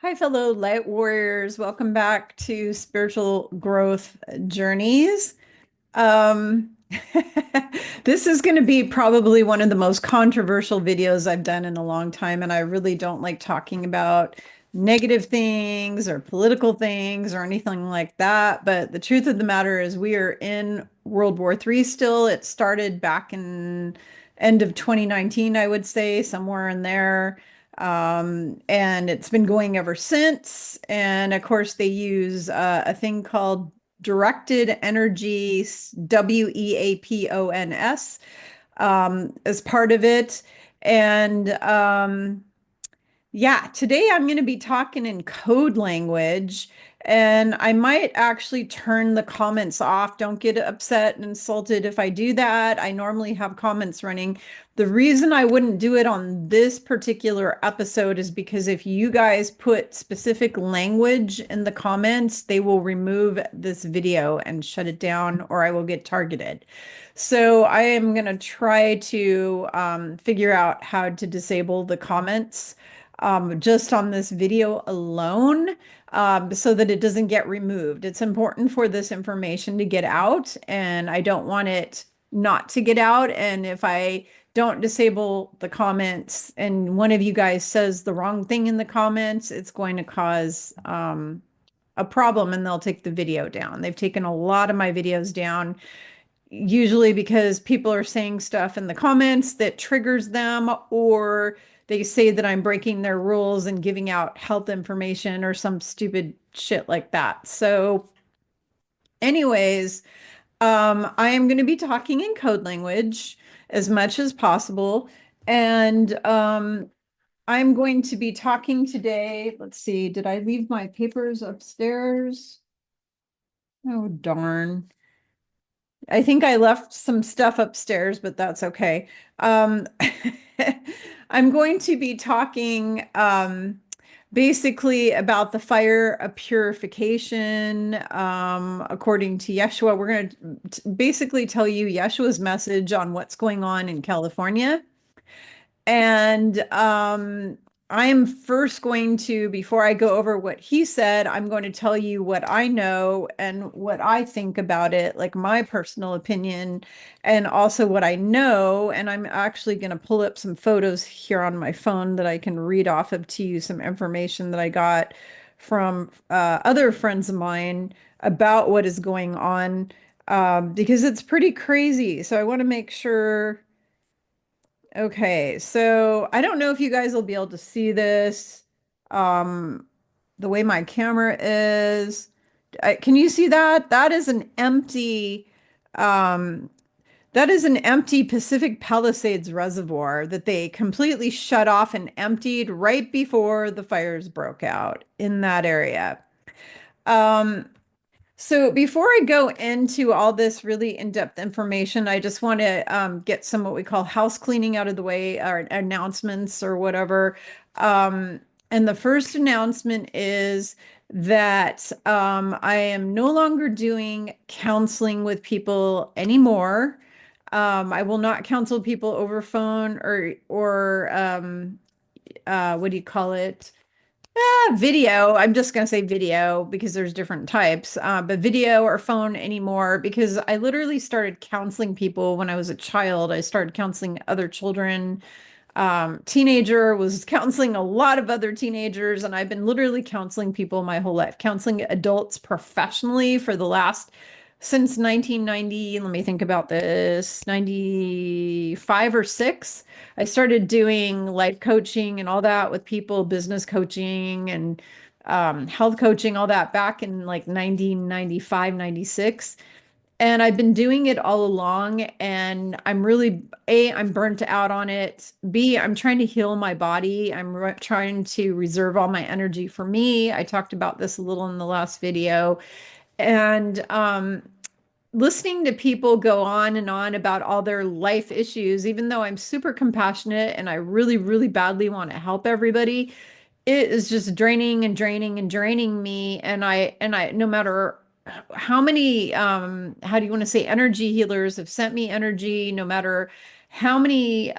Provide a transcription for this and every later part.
Hi, fellow light warriors. Welcome back to Spiritual Growth Journeys. Um, this is going to be probably one of the most controversial videos I've done in a long time, and I really don't like talking about negative things or political things or anything like that. But the truth of the matter is, we are in World War III still. It started back in end of 2019, I would say, somewhere in there. And it's been going ever since. And of course, they use a thing called directed energy, WEAPONS, as part of it. And yeah, today I'm going to be talking in code language, and I might actually turn the comments off. Don't get upset and insulted if I do that. I normally have comments running. The reason I wouldn't do it on this particular episode is because if you guys put specific language in the comments, they will remove this video and shut it down, or I will get targeted. So I am going to try to figure out how to disable the comments just on this video alone, so that it doesn't get removed. It's important for this information to get out, and I don't want it not to get out. And if I don't disable the comments and one of you guys says the wrong thing in the comments, it's going to cause a problem, and they'll take the video down. They've taken a lot of my videos down, usually because people are saying stuff in the comments that triggers them, or they say that I'm breaking their rules and giving out health information or some stupid shit like that. So, anyways, I am going to be talking in code language as much as possible. And I'm going to be talking today. Let's see, did I leave my papers upstairs? Oh, darn. I think I left some stuff upstairs, but that's okay. Um, I'm going to be talking basically about the fire of purification, according to Yeshua. We're going to basically tell you Yeshua's message on what's going on in California. And I'm first going to, before I go over what he said, I'm going to tell you what I know and what I think about it, like my personal opinion, and also what I know. And I'm actually going to pull up some photos here on my phone that I can read off of to you, some information that I got from other friends of mine about what is going on, because it's pretty crazy. So I want to make sure. Okay, so I don't know if you guys will be able to see this, um, the way my camera is. Can you see that? Um, that is an empty Pacific Palisades reservoir that they completely shut off and emptied right before the fires broke out in that area. Um, so before I go into all this really in-depth information, I just want to get some what we call house cleaning out of the way, or announcements or whatever. Um, and the first announcement is that I am no longer doing counseling with people anymore. I will not counsel people over phone or what do you call it? Video. I'm just going to say video because there's different types, but video or phone anymore, because I literally started counseling people when I was a child. I started counseling other children. Teenager was counseling a lot of other teenagers, and I've been literally counseling people my whole life, counseling adults professionally for the last since 1990. Let me think about this, 95 or 6. I started doing life coaching and all that with people, business coaching and health coaching, all that back in like 1995, 96. And I've been doing it all along, and I'm really, A, I'm burnt out on it. B, I'm trying to heal my body. Trying to reserve all my energy for me. I talked about this a little in the last video. And listening to people go on and on about all their life issues, even though I'm super compassionate and I really, really badly want to help everybody, it is just draining and draining and draining me. And I, no matter how many, how do you want to say, energy healers have sent me energy, no matter how many,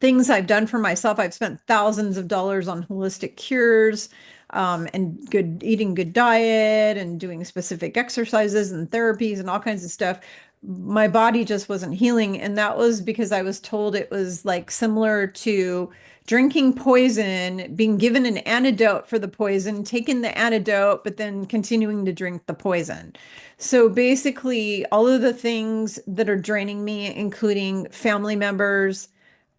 things I've done for myself. I've spent thousands of dollars on holistic cures, and good eating, good diet, and doing specific exercises and therapies and all kinds of stuff. My body just wasn't healing. And that was because I was told it was like similar to drinking poison, being given an antidote for the poison, taking the antidote, but then continuing to drink the poison. So basically, all of the things that are draining me, including family members,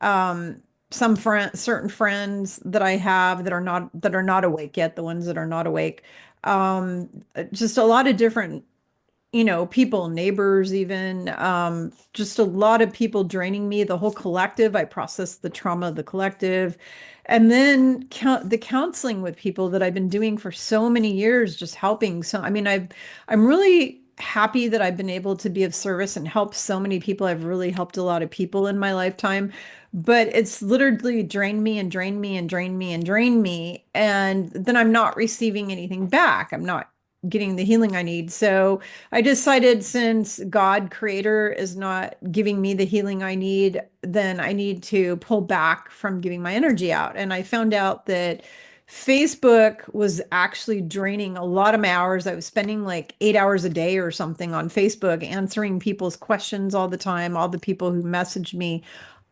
some certain friends that I have that are not awake yet, the ones that are not awake, just a lot of different, people, neighbors, even, just a lot of people draining me, the whole collective. I process the trauma of the collective. And then the counseling with people that I've been doing for so many years, just helping. So, I mean, I'm really happy that I've been able to be of service and help so many people. I've really helped a lot of people in my lifetime, but it's literally drained me and drained me and drained me and drained me. And then I'm not receiving anything back. I'm not getting the healing I need. So I decided, since God creator is not giving me the healing I need, then I need to pull back from giving my energy out. And I found out that Facebook was actually draining a lot of my hours. I was spending like 8 hours a day or something on Facebook, answering people's questions all the time, all the people who messaged me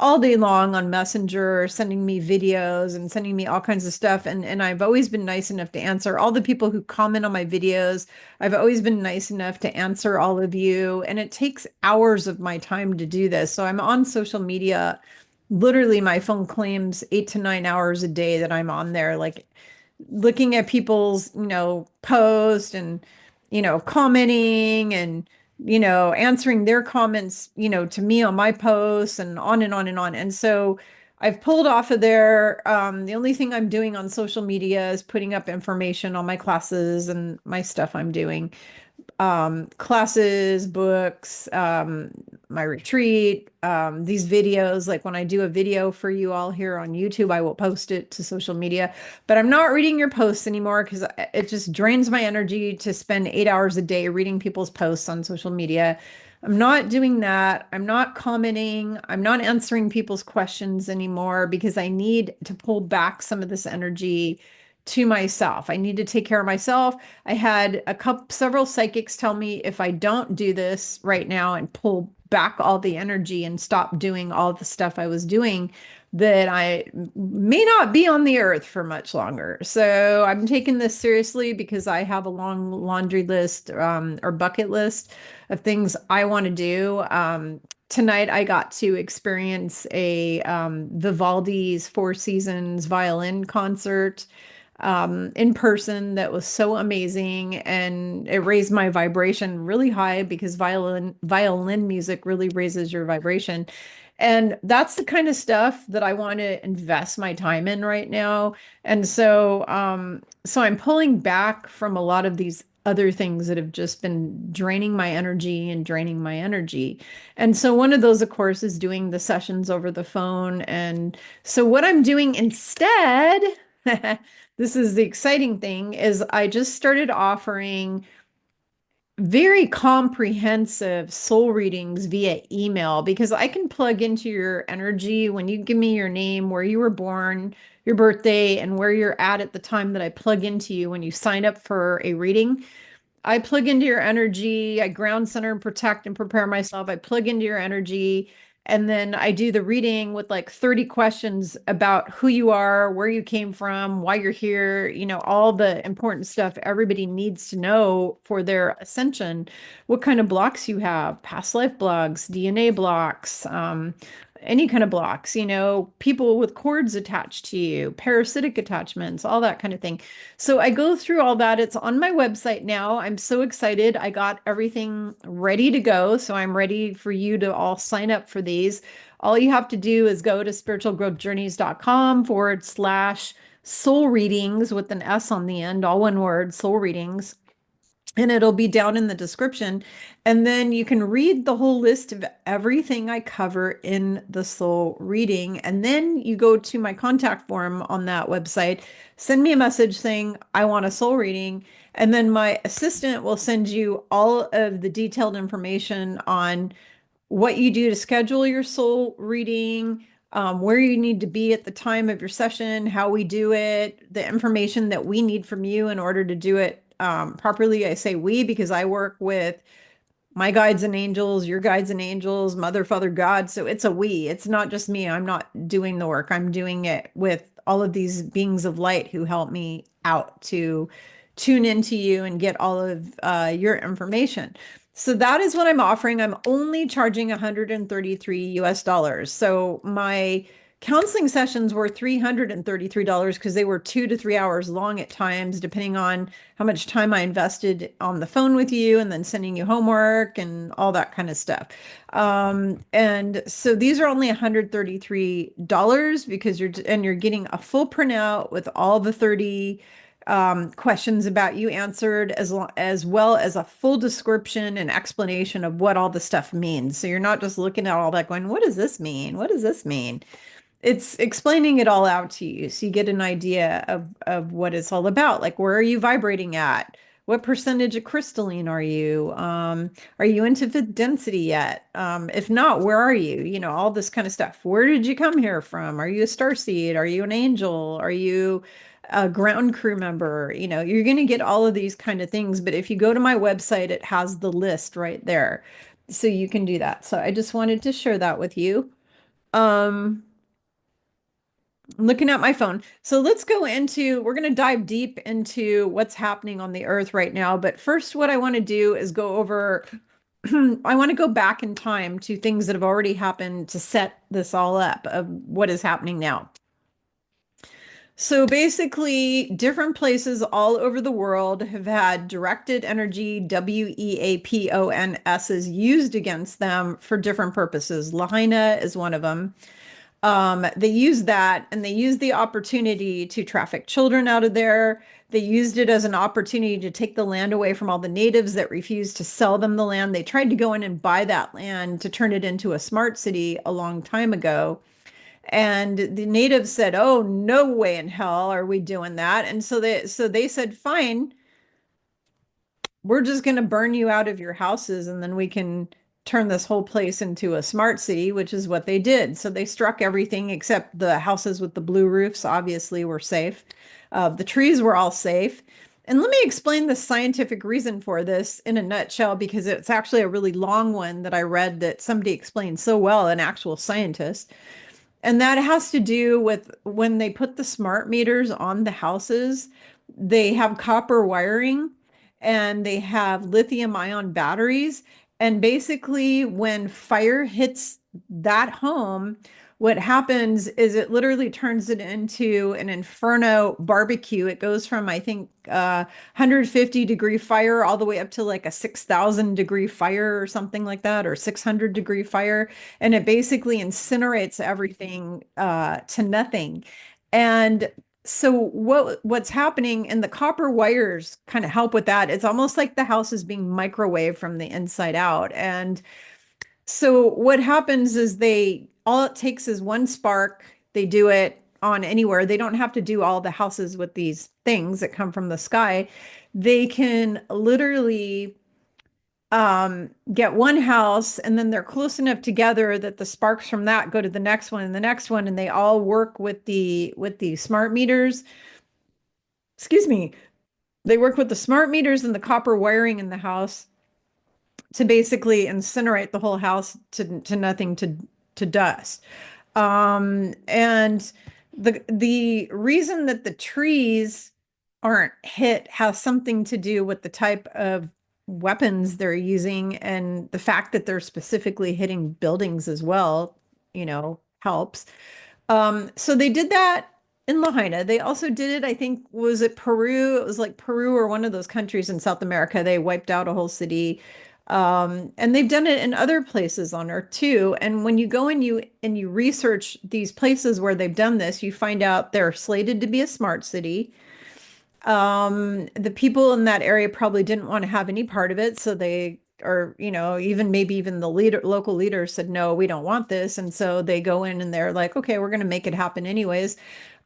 all day long on Messenger, sending me videos and sending me all kinds of stuff. And I've always been nice enough to answer all the people who comment on my videos. I've always been nice enough to answer all of you. And it takes hours of my time to do this. So I'm on social media. Literally, my phone claims 8 to 9 hours a day that I'm on there, like looking at people's, posts and, commenting and, answering their comments, to me on my posts, and on and on and on. And so I've pulled off of there. The only thing I'm doing on social media is putting up information on my classes and my stuff I'm doing, classes, books, my retreat, these videos. Like when I do a video for you all here on YouTube, I will post it to social media. But I'm not reading your posts anymore because it just drains my energy to spend 8 hours a day reading people's posts on social media. I'm not doing that. I'm not commenting. I'm not answering people's questions anymore because I need to pull back some of this energy to myself. I need to take care of myself. I had several psychics tell me if I don't do this right now and pull back all the energy and stop doing all the stuff I was doing, that I may not be on the earth for much longer. So I'm taking this seriously because I have a long laundry list, or bucket list of things I want to do. Tonight I got to experience a Vivaldi's Four Seasons violin concert, in person, that was so amazing, and it raised my vibration really high because violin music really raises your vibration. And that's the kind of stuff that I want to invest my time in right now. And so I'm pulling back from a lot of these other things that have just been draining my energy and draining my energy. And so one of those, of course, is doing the sessions over the phone. And so what I'm doing instead, this is the exciting thing, is I just started offering very comprehensive soul readings via email, because I can plug into your energy when you give me your name, where you were born, your birthday, and where you're at the time that I plug into you when you sign up for a reading. I plug into your energy, I ground center and protect and prepare myself. I plug into your energy, and then I do the reading with like 30 questions about who you are, where you came from, why you're here, all the important stuff everybody needs to know for their ascension, what kind of blocks you have, past life blocks, DNA blocks, any kind of blocks, people with cords attached to you, parasitic attachments, all that kind of thing. So I go through all that. It's on my website now. I'm so excited. I got everything ready to go. So I'm ready for you to all sign up for these. All you have to do is go to spiritualgrowthjourneys.com/soul readings with an S on the end, all one word, soul readings. And it'll be down in the description. And then you can read the whole list of everything I cover in the soul reading. And then you go to my contact form on that website, send me a message saying, I want a soul reading. And then my assistant will send you all of the detailed information on what you do to schedule your soul reading, where you need to be at the time of your session, how we do it, the information that we need from you in order to do it properly. I say we because I work with my guides and angels, your guides and angels, Mother, Father, God. So it's a we. It's not just me. I'm not doing the work. I'm doing it with all of these beings of light who help me out to tune into you and get all of your information. So that is what I'm offering. I'm only charging 133 US dollars. So my counseling sessions were $333 because they were 2 to 3 hours long at times, depending on how much time I invested on the phone with you and then sending you homework and all that kind of stuff. And so these are only $133 because you're getting a full printout with all the 30 questions about you answered, as well as a full description and explanation of what all the stuff means. So you're not just looking at all that going, what does this mean? What does this mean? It's explaining it all out to you so you get an idea of what it's all about. Like, where are you vibrating at? What percentage of crystalline are you into fifth density yet? If not, where are you? You know, all this kind of stuff. Where did you come here from? Are you a starseed? Are you an angel? Are you a ground crew member? You know, you're going to get all of these kind of things. But if you go to my website, it has the list right there. So you can do that. So I just wanted to share that with you. Um, looking at my phone. So we're going to dive deep into what's happening on the earth right now. But first, what I want to do is go over, I want to go back in time to things that have already happened to set this all up of what is happening now. So basically, different places all over the world have had directed energy, WEAPONSs, used against them for different purposes. Lahaina is one of them. They used that and they used the opportunity to traffic children out of there. They used it as an opportunity to take the land away from all the natives that refused to sell them the land. They tried to go in and buy that land to turn it into a smart city a long time ago. And the natives said, "Oh, no way in hell are we doing that." And so they said, "Fine, we're just going to burn you out of your houses and then we can turn this whole place into a smart city," which is what they did. So they struck everything except the houses with the blue roofs, obviously, were safe. The trees were all safe. And let me explain the scientific reason for this in a nutshell, because it's actually a really long one that I read that somebody explained so well, an actual scientist. And that has to do with when they put the smart meters on the houses, they have copper wiring and they have lithium ion batteries. And basically, when fire hits that home, what happens is it literally turns it into an inferno barbecue. It goes from, I think, 150-degree fire all the way up to like a 6,000-degree fire or something like that, or 600-degree fire. And it basically incinerates everything to nothing. And so what's happening, and the copper wires kind of help with that. It's almost like the house is being microwaved from the inside out. And so what happens is all it takes is one spark. They do it on anywhere. They don't have to do all the houses with these things that come from the sky. They can literally get one house, and then they're close enough together that the sparks from that go to the next one and the next one, and they all work with the smart meters. Excuse me. They work with the smart meters and the copper wiring in the house to basically incinerate the whole house to nothing, to dust. And the reason that the trees aren't hit has something to do with the type of weapons they're using, and the fact that they're specifically hitting buildings as well, helps. So they did that in Lahaina. They also did it, I think, was it Peru? It was like Peru or one of those countries in South America. They wiped out a whole city. And they've done it in other places on Earth too. And when you go and you research these places where they've done this, you find out they're slated to be a smart city. The people in that area probably didn't want to have any part of it, so they or even the local leaders said, no, we don't want this. And so they go in and they're like, okay, we're going to make it happen anyways.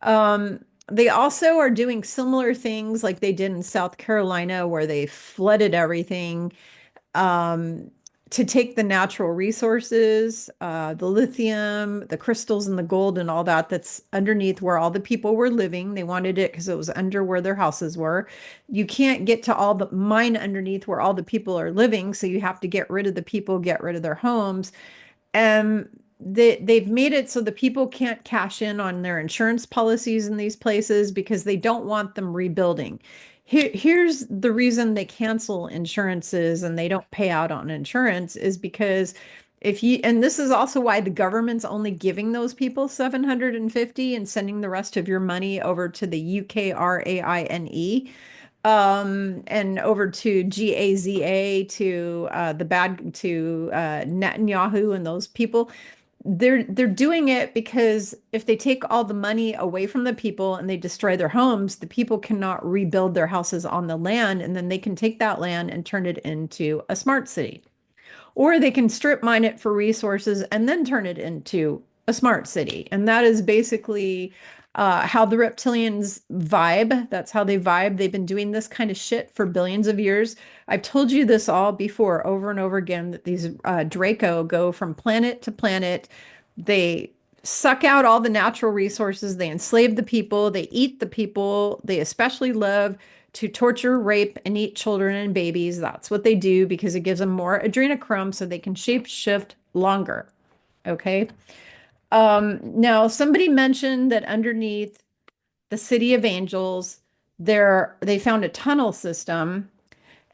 They also are doing similar things like they did in South Carolina, where they flooded everything, to take the natural resources, the lithium, the crystals, and the gold, and all that that's underneath where all the people were living. They wanted it because it was under where their houses were. You can't get to all the mine underneath where all the people are living, so you have to get rid of the people, get rid of their homes. And they've made it so the people can't cash in on their insurance policies in these places because they don't want them rebuilding. Here's the reason they cancel insurances and they don't pay out on insurance is because if you, and this is also why the government's only giving those people 750 and sending the rest of your money over to the UKRAINE, and over to GAZA, to the bad, to Netanyahu and those people. They're doing it because if they take all the money away from the people and they destroy their homes, the people cannot rebuild their houses on the land, and then they can take that land and turn it into a smart city. Or they can strip mine it for resources and then turn it into a smart city. And that is basically how the reptilians vibe. That's how they vibe. They've been doing this kind of shit for billions of years. I've told you this all before, over and over again, that these Draco go from planet to planet. They suck out all the natural resources. They enslave the people. They eat the people. They especially love to torture, rape, and eat children and babies. That's what they do because it gives them more adrenochrome so they can shape shift longer. Okay. Now, somebody mentioned that underneath the City of Angels, they found a tunnel system.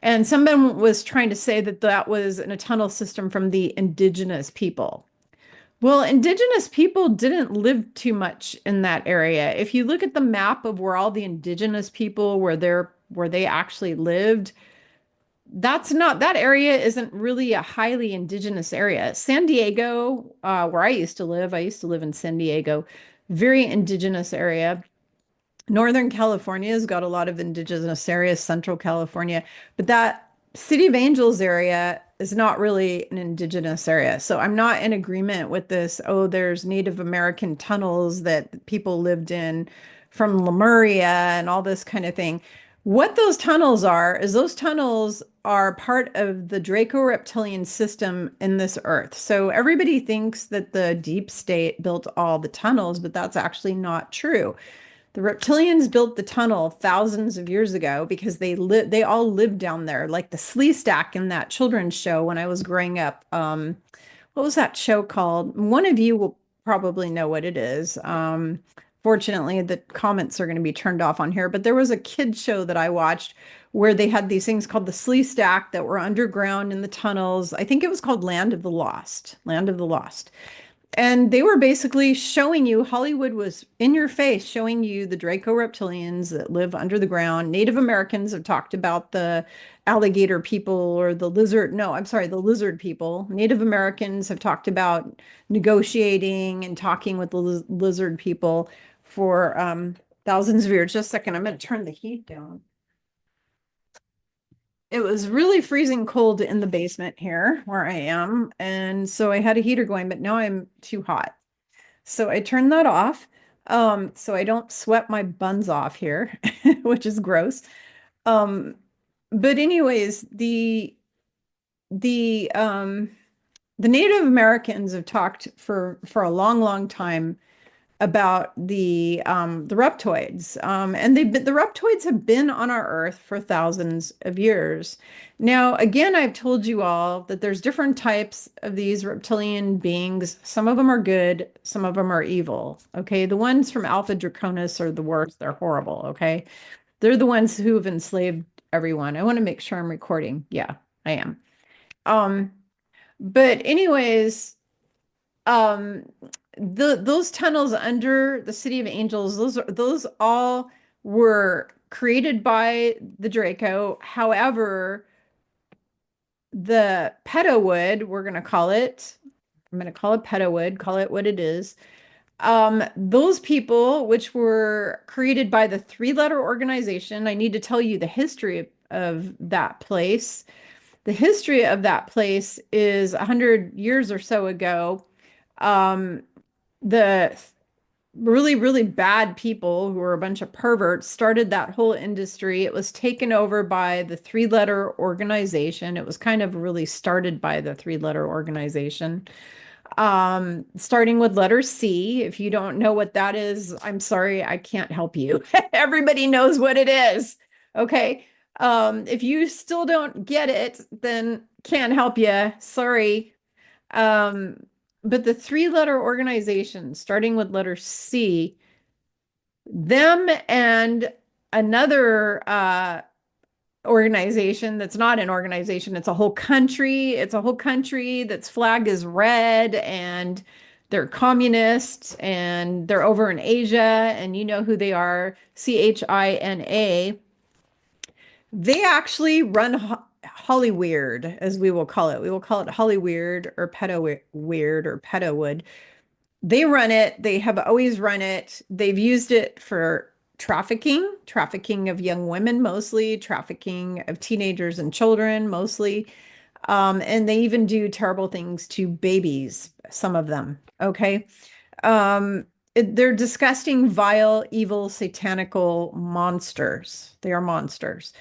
And someone was trying to say that that was a tunnel system from the indigenous people. Well, indigenous people didn't live too much in that area. If you look at the map of where all the indigenous people where they actually lived, that's not, that area isn't really a highly indigenous area. San Diego, where I used to live in San Diego, very indigenous area. Northern California has got a lot of indigenous areas, Central California, but that City of Angels area is not really an indigenous area. So I'm not in agreement with this. Oh, there's Native American tunnels that people lived in from Lemuria and all this kind of thing. What those tunnels are is those tunnels are part of the Draco reptilian system in this earth. So everybody thinks that the deep state built all the tunnels, but that's actually not true. The reptilians built the tunnel thousands of years ago because they all lived down there, like the Slee Stack in that children's show when I was growing up. What was that show called? One of you will probably know what it is. Fortunately, the comments are going to be turned off on here, but there was a kid show that I watched where they had these things called the Slee Stack that were underground in the tunnels. I think it was called Land of the Lost. Land of the Lost. And they were basically showing you, Hollywood was in your face, showing you the Draco reptilians that live under the ground. Native Americans have talked about the alligator people or the lizard. No, I'm sorry, the lizard people. Native Americans have talked about negotiating and talking with the lizard people for thousands of years. Just a second, I'm going to turn the heat down. It was really freezing cold in the basement here where I am. And so I had a heater going, but now I'm too hot. So I turned that off. So I don't sweat my buns off here, which is gross. Um, but anyways, the the Native Americans have talked for a long, long time about the reptoids. And the reptoids have been on our Earth for thousands of years. Now, again, I've told you all that there's different types of these reptilian beings. Some of them are good, some of them are evil. Okay, the ones from Alpha Draconis are the worst. They're horrible. Okay, they're the ones who have enslaved everyone. I want to make sure I'm recording. Yeah, I am. Um, but anyways, um those tunnels under the City of Angels, those all were created by the Draco. However, the pedo wood, we're going to call it, I'm going to call it pedo wood, call it what it is. Those people, which were created by the three-letter organization, I need to tell you the history of that place. The history of that place is 100 years or so ago. The really, really bad people who were a bunch of perverts started that whole industry. It was taken over by the three-letter organization. It was kind of really started by the three-letter organization. Starting with letter C. If you don't know what that is, I'm sorry, I can't help you. Everybody knows what it is. Okay. If you still don't get it, then can't help you. Sorry. Um, but the three-letter organization, starting with letter C, them and another organization that's not an organization, it's a whole country. It's a whole country that's flag is red, and they're communists, and they're over in Asia, and you know who they are, China. They actually run Hollyweird, as we will call it. We will call it Hollyweird or Pedo Weird or Pedowood. They run it. They have always run it. They've used it for trafficking of young women, mostly trafficking of teenagers and children, mostly. And they even do terrible things to babies, some of them. Okay. They're disgusting, vile, evil, satanical monsters. They are monsters.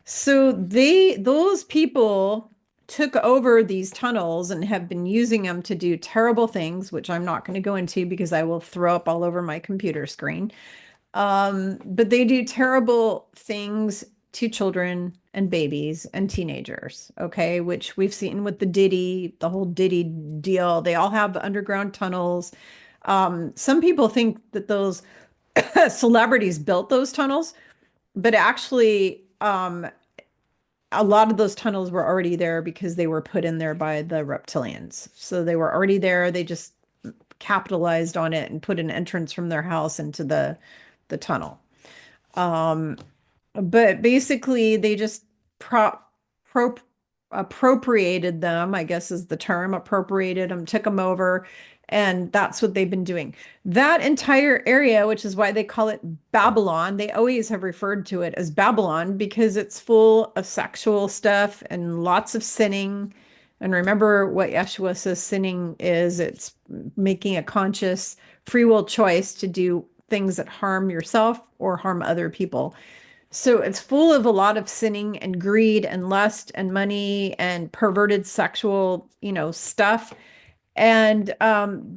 So those people took over these tunnels and have been using them to do terrible things, which I'm not going to go into because I will throw up all over my computer screen. But they do terrible things to children and babies and teenagers, okay, which we've seen with the whole Diddy deal. They all have underground tunnels. Some people think that those celebrities built those tunnels, but actually, a lot of those tunnels were already there because they were put in there by the reptilians. So they were already there. They just capitalized on it and put an entrance from their house into the tunnel. Um, but basically, they just pro appropriated them, I guess is the term, appropriated them, took them over, and that's what they've been doing. That entire area, which is why they call it Babylon, they always have referred to it as Babylon because it's full of sexual stuff and lots of sinning. And remember what Yeshua says sinning is, it's making a conscious free will choice to do things that harm yourself or harm other people. So it's full of a lot of sinning and greed and lust and money and perverted sexual, stuff. And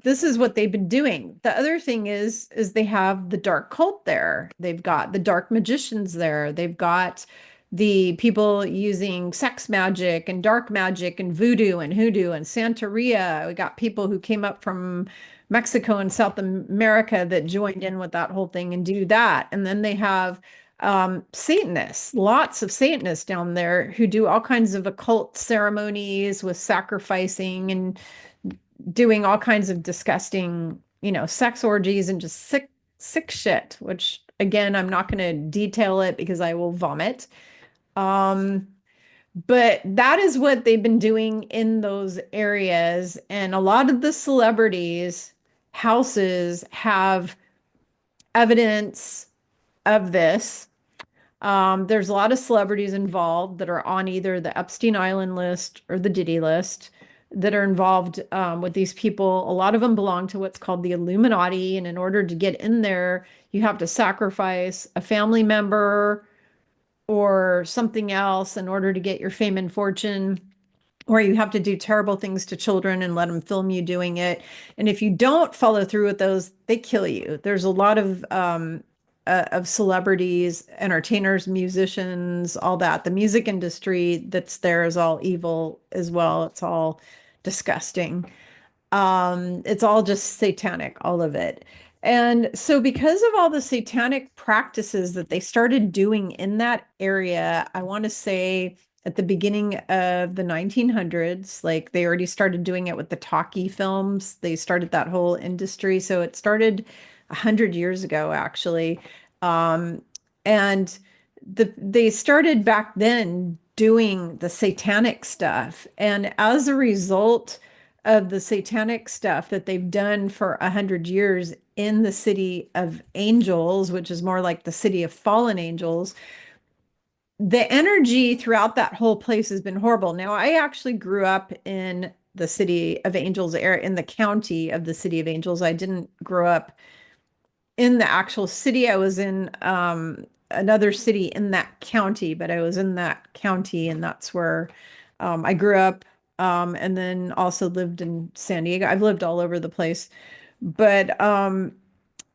this is what they've been doing. The other thing is they have the dark cult there. They've got the dark magicians there. They've got the people using sex magic and dark magic and voodoo and hoodoo and Santeria. We got people who came up from Mexico and South America that joined in with that whole thing and do that. And then they have Satanists, lots of Satanists down there who do all kinds of occult ceremonies with sacrificing and doing all kinds of disgusting, sex orgies and just sick shit, which again, I'm not going to detail it because I will vomit. Um, but that is what they've been doing in those areas. And a lot of the celebrities' houses have evidence of this. There's a lot of celebrities involved that are on either the Epstein Island list or the Diddy list that are involved with these people. A lot of them belong to what's called the Illuminati. And in order to get in there, you have to sacrifice a family member or something else in order to get your fame and fortune, or you have to do terrible things to children and let them film you doing it. And if you don't follow through with those, they kill you. There's a lot of celebrities, entertainers, musicians, all that. The music industry that's there is all evil as well. It's all disgusting. It's all just satanic, all of it. And so, because of all the satanic practices that they started doing in that area, I want to say at the beginning of the 1900s, like they already started doing it with the talkie films. They started that whole industry. So it started 100 years ago, actually. Um, and they started back then doing the satanic stuff. And as a result of the satanic stuff that they've done for 100 years in the city of angels, which is more like the city of fallen angels, the energy throughout that whole place has been horrible. Now, I actually grew up in the city of angels area, in the county of the city of angels. I didn't grow up in the actual city. I was in another city in that county, but I was in that county, and that's where I grew up. And then also lived in San Diego. I've lived all over the place. But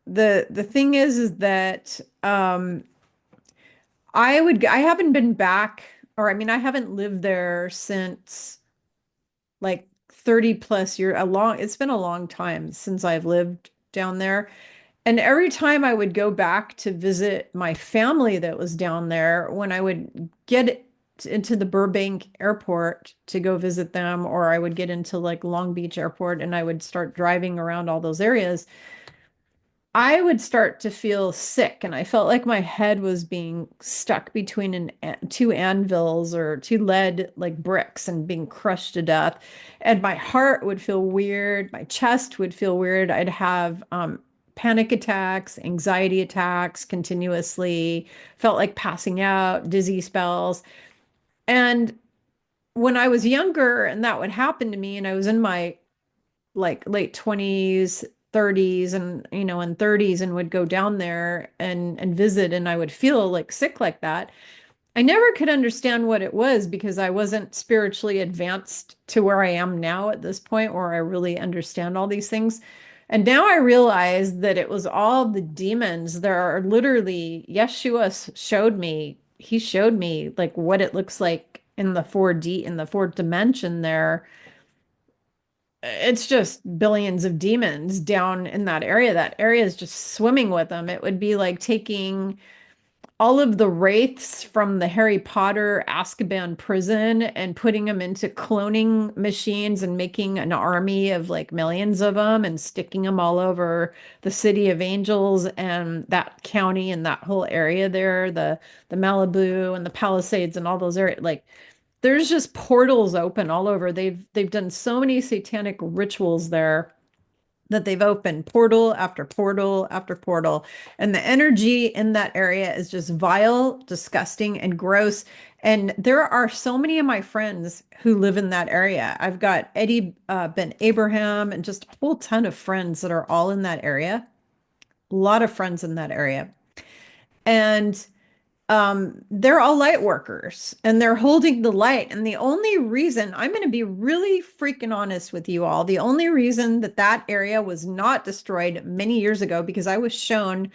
the thing is that I haven't been back, or I mean, I haven't lived there since like 30 plus year, it's been a long time since I've lived down there. And every time I would go back to visit my family that was down there, when I would get into the Burbank airport to go visit them, or I would get into like Long Beach airport and I would start driving around all those areas, I would start to feel sick, and I felt like my head was being stuck between two anvils or two lead like bricks and being crushed to death. And my heart would feel weird, my chest would feel weird. I'd have panic attacks, anxiety attacks continuously, felt like passing out, dizzy spells. And when I was younger and that would happen to me, and I was in my like late 20s, 30s, and in 30s, and would go down there and visit, and I would feel like sick like that. I never could understand what it was because I wasn't spiritually advanced to where I am now at this point where I really understand all these things. And now I realize that it was all the demons. There are literally, Yeshua showed me, he showed me like what it looks like in the 4D, in the fourth dimension there. It's just billions of demons down in that area. That area is just swimming with them. It would be like taking all of the wraiths from the Harry Potter Azkaban prison and putting them into cloning machines and making an army of like millions of them and sticking them all over the city of angels and that county and that whole area there, the Malibu and the Palisades and all those areas. Like there's just portals open all over. They've done so many satanic rituals there that they've opened portal after portal after portal. And the energy in that area is just vile, disgusting, and gross. And there are so many of my friends who live in that area. I've got Eddie Ben Abraham and just a whole ton of friends that are all in that area. A lot of friends in that area. And they're all light workers and they're holding the light. And the only reason, I'm going to be really freaking honest with you all, the only reason that that area was not destroyed many years ago, because I was shown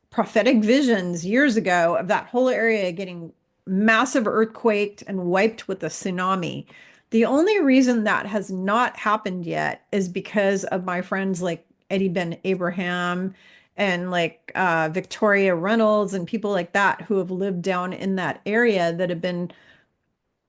prophetic visions years ago of that whole area getting massive earthquaked and wiped with a tsunami. The only reason that has not happened yet is because of my friends like Eddie Ben Abraham and like Victoria Reynolds and people like that who have lived down in that area that have been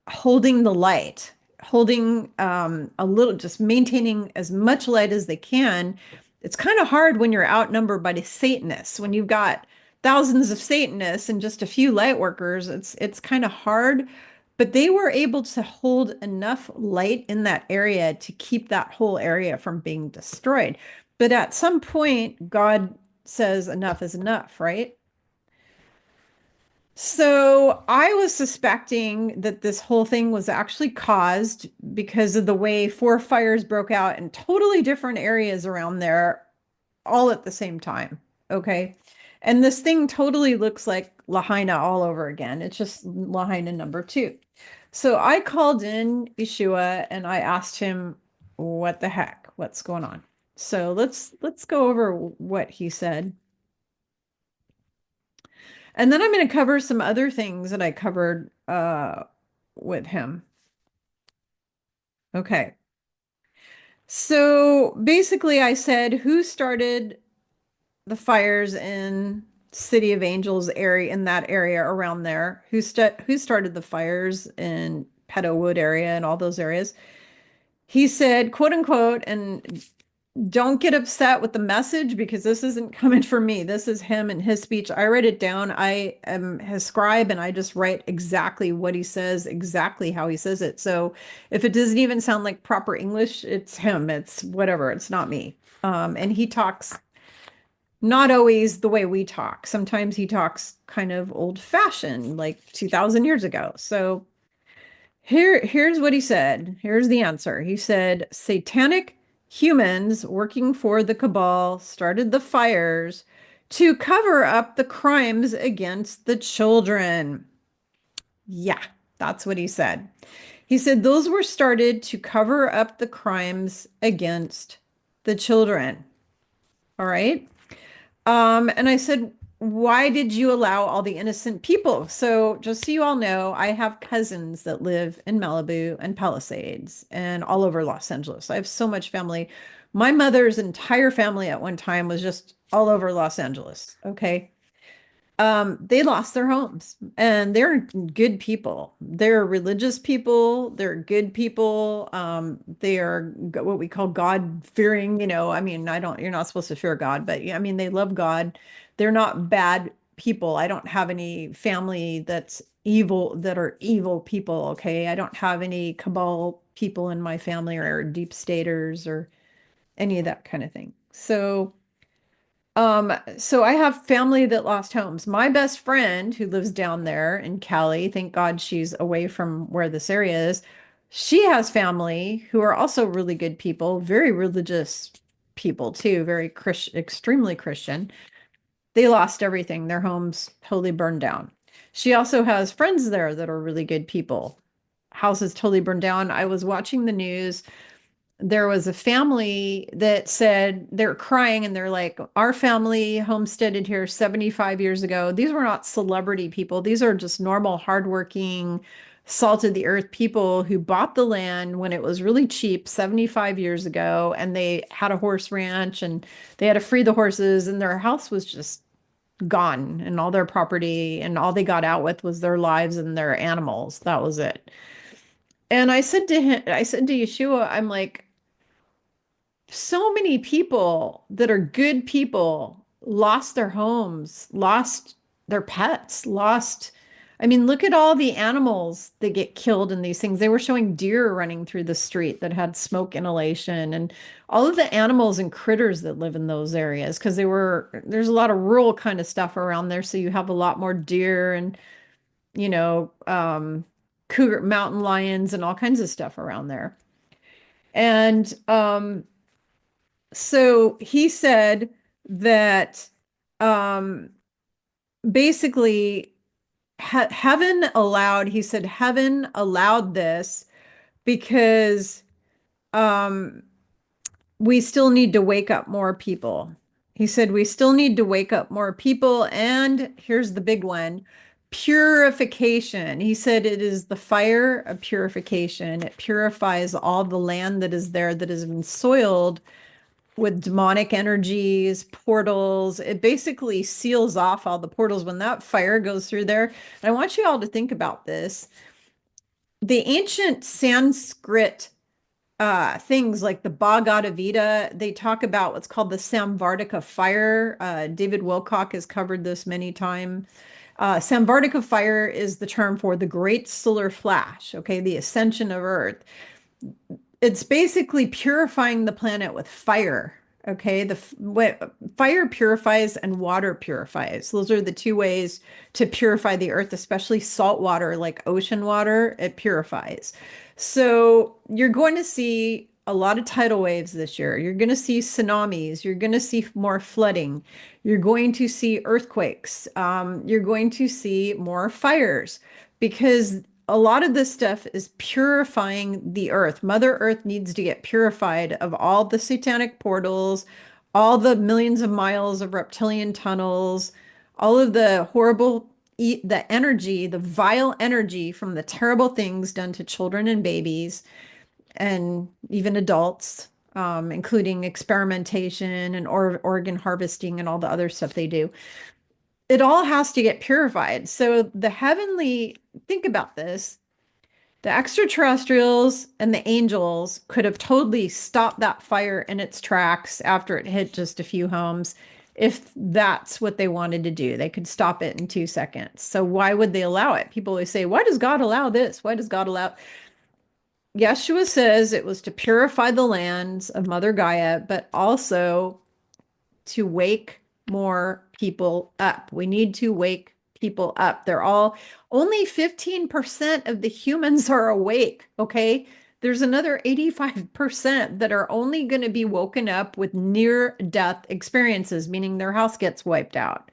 holding the light, holding a little, just maintaining as much light as they can. It's kind of hard when you're outnumbered by the Satanists. When you've got thousands of Satanists and just a few light workers, it's kind of hard. But they were able to hold enough light in that area to keep that whole area from being destroyed. But at some point, God says enough is enough, right? So I was suspecting that this whole thing was actually caused because of the way four fires broke out in totally different areas around there, all at the same time. Okay. And this thing totally looks like Lahaina all over again. It's just Lahaina number two. So I called in Yeshua and I asked him, what the heck? What's going on? So let's go over what he said. And then I'm going to cover some other things that I covered with him. Okay. So basically, I said, who started the fires in City of Angels area, in that area around there? Who started the fires in Pedo Wood area and all those areas? He said, quote unquote, and don't get upset with the message because this isn't coming from me. This is him and his speech. I write it down. I am his scribe and I just write exactly what he says, exactly how he says it. So if it doesn't even sound like proper English, it's him. It's whatever. It's not me. And he talks not always the way we talk. Sometimes he talks kind of old fashioned, like 2000 years ago. So here's what he said. Here's the answer. He said, satanic humans working for the cabal started the fires to cover up the crimes against the children. Yeah, that's what he said. He said those were started to cover up the crimes against the children. All right. And I said, why did you allow all the innocent people? So just so you all know, I have cousins that live in Malibu and Palisades and all over Los Angeles. I have so much family. My mother's entire family at one time was just all over Los Angeles. Okay. They lost their homes and they're good people. They're religious people. They're good people. They are what we call God-fearing, I mean, you're not supposed to fear God, but I mean, they love God. They're not bad people. I don't have any family that's evil, that are evil people. Okay. I don't have any cabal people in my family or deep staters or any of that kind of thing. So I have family that lost homes. My best friend who lives down there in Cali, thank God she's away from where this area is. She has family who are also really good people, very religious people too, very Christian, extremely Christian. They lost everything. Their homes totally burned down. She also has friends there that are really good people. Houses totally burned down. I was watching the news. There was a family that said they're crying and they're like, our family homesteaded here 75 years ago. These were not celebrity people. These are just normal, hardworking, salt of the earth people who bought the land when it was really cheap 75 years ago. And they had a horse ranch and they had to free the horses, and their house was just gone and all their property, and all they got out with was their lives and their animals. That was it. And I said to Yeshua, I'm like, so many people that are good people lost their homes, lost their pets, I mean, look at all the animals that get killed in these things. They were showing deer running through the street that had smoke inhalation, and all of the animals and critters that live in those areas, because there's a lot of rural kind of stuff around there. So you have a lot more deer and, you know, cougar, mountain lions and all kinds of stuff around there. And so he said that um, basically he said heaven allowed this because um, we still need to wake up more people. He said we still need to wake up more people. And here's the big one: purification. He said it is the fire of purification. It purifies all the land that is there that has been soiled with demonic energies, portals. It basically seals off all the portals when that fire goes through there. And I want you all to think about this. The ancient Sanskrit things like the Bhagavad Gita, they talk about what's called the Samvardhaka fire. David Wilcock has covered this many times. Samvardhaka fire is the term for the great solar flash, okay, the ascension of Earth. It's basically purifying the planet with fire. Okay, what fire purifies and water purifies. Those are the two ways to purify the earth, especially salt water like ocean water. It purifies. So you're going to see a lot of tidal waves this year. You're going to see tsunamis. You're going to see more flooding. You're going to see earthquakes. You're going to see more fires, because a lot of this stuff is purifying the earth. Mother Earth needs to get purified of all the satanic portals, all the millions of miles of reptilian tunnels, all of the horrible, the energy, the vile energy from the terrible things done to children and babies and even adults, including experimentation and organ harvesting and all the other stuff they do. It all has to get purified. So think about this. The extraterrestrials and the angels could have totally stopped that fire in its tracks after it hit just a few homes, if that's what they wanted to do. They could stop it in 2 seconds. So why would they allow it? People always say, why does God allow this? Why does God allow? Yeshua says it was to purify the lands of Mother Gaia, but also to wake more people up. We need to wake people up. Only 15% of the humans are awake. Okay. there's another 85% that are only going to be woken up with near-death experiences, meaning their house gets wiped out,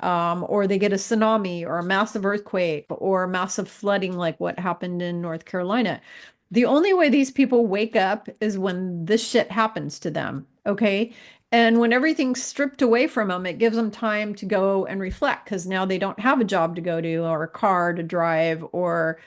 or they get a tsunami or a massive earthquake or massive flooding like what happened in North Carolina. The only way these people wake up is when this shit happens to them, okay? And when everything's stripped away from them, it gives them time to go and reflect because now they don't have a job to go to or a car to drive or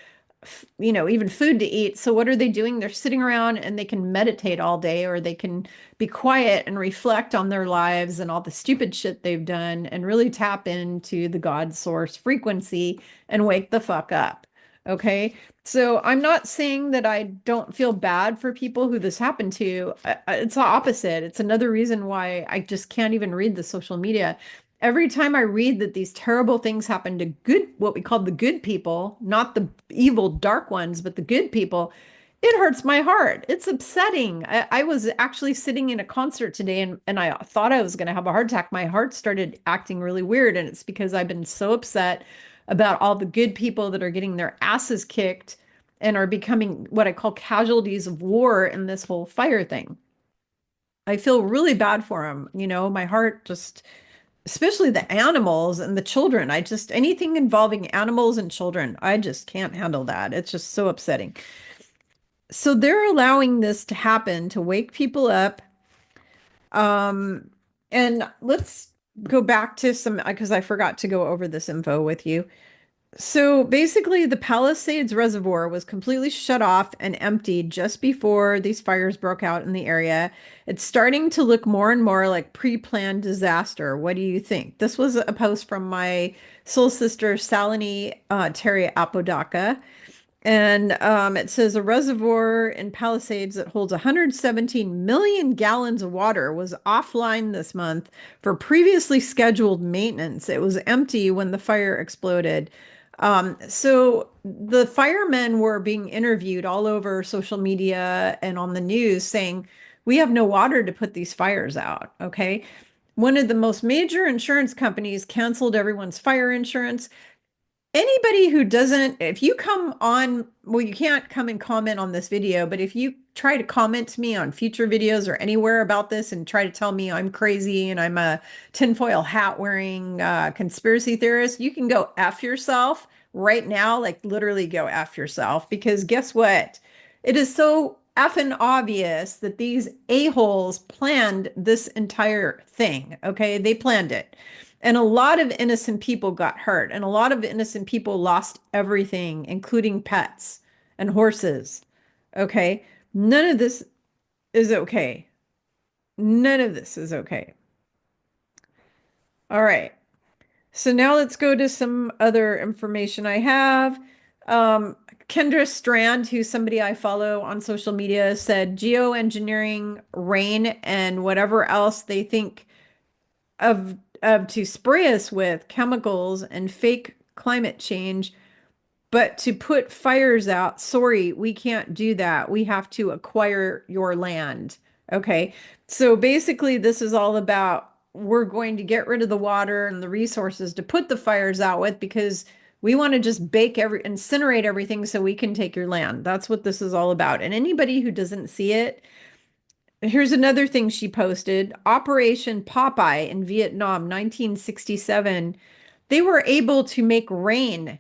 even food to eat. So what are they doing? They're sitting around and they can meditate all day, or they can be quiet and reflect on their lives and all the stupid shit they've done and really tap into the God source frequency and wake the fuck up. Okay. So I'm not saying that I don't feel bad for people who this happened to. It's the opposite. It's another reason why I just can't even read the social media. Every time I read that these terrible things happen to what we call the good people, not the evil dark ones, but the good people, it hurts my heart. It's upsetting. I was actually sitting in a concert today and I thought I was going to have a heart attack. My heart started acting really weird. And it's because I've been so upset about all the good people that are getting their asses kicked and are becoming what I call casualties of war in this whole fire thing. I feel really bad for them. My heart just, especially the animals and the children. Anything involving animals and children, I just can't handle that. It's just so upsetting. So they're allowing this to happen to wake people up. And let's go back to some, because I forgot to go over this info with you. So basically, the Palisades Reservoir was completely shut off and emptied just before these fires broke out in the area. It's starting to look more and more like pre-planned disaster. What do you think? This was a post from my soul sister, Salini Terry Apodaca. And it says a reservoir in Palisades that holds 117 million gallons of water was offline this month for previously scheduled maintenance. It was empty when the fire exploded. So the firemen were being interviewed all over social media and on the news saying, we have no water to put these fires out. Okay. One of the most major insurance companies canceled everyone's fire insurance. Anybody who doesn't, if you come on, well, you can't come and comment on this video, but if you try to comment to me on future videos or anywhere about this and try to tell me I'm crazy and I'm a tinfoil hat wearing conspiracy theorist, you can go F yourself right now, like literally go F yourself, because guess what? It is so effing obvious that these a-holes planned this entire thing. Okay. They planned it. And a lot of innocent people got hurt, and a lot of innocent people lost everything, including pets and horses. Okay. None of this is okay. None of this is okay. All right. So now let's go to some other information I have. Kendra Strand, who's somebody I follow on social media, said geoengineering rain and whatever else they think of to spray us with chemicals and fake climate change, but to put fires out, sorry, we can't do that. We have to acquire your land. Okay. So basically, this is all about we're going to get rid of the water and the resources to put the fires out with because we want to just incinerate everything so we can take your land. That's what this is all about. And anybody who doesn't see it, here's another thing she posted. Operation Popeye in Vietnam, 1967. They were able to make rain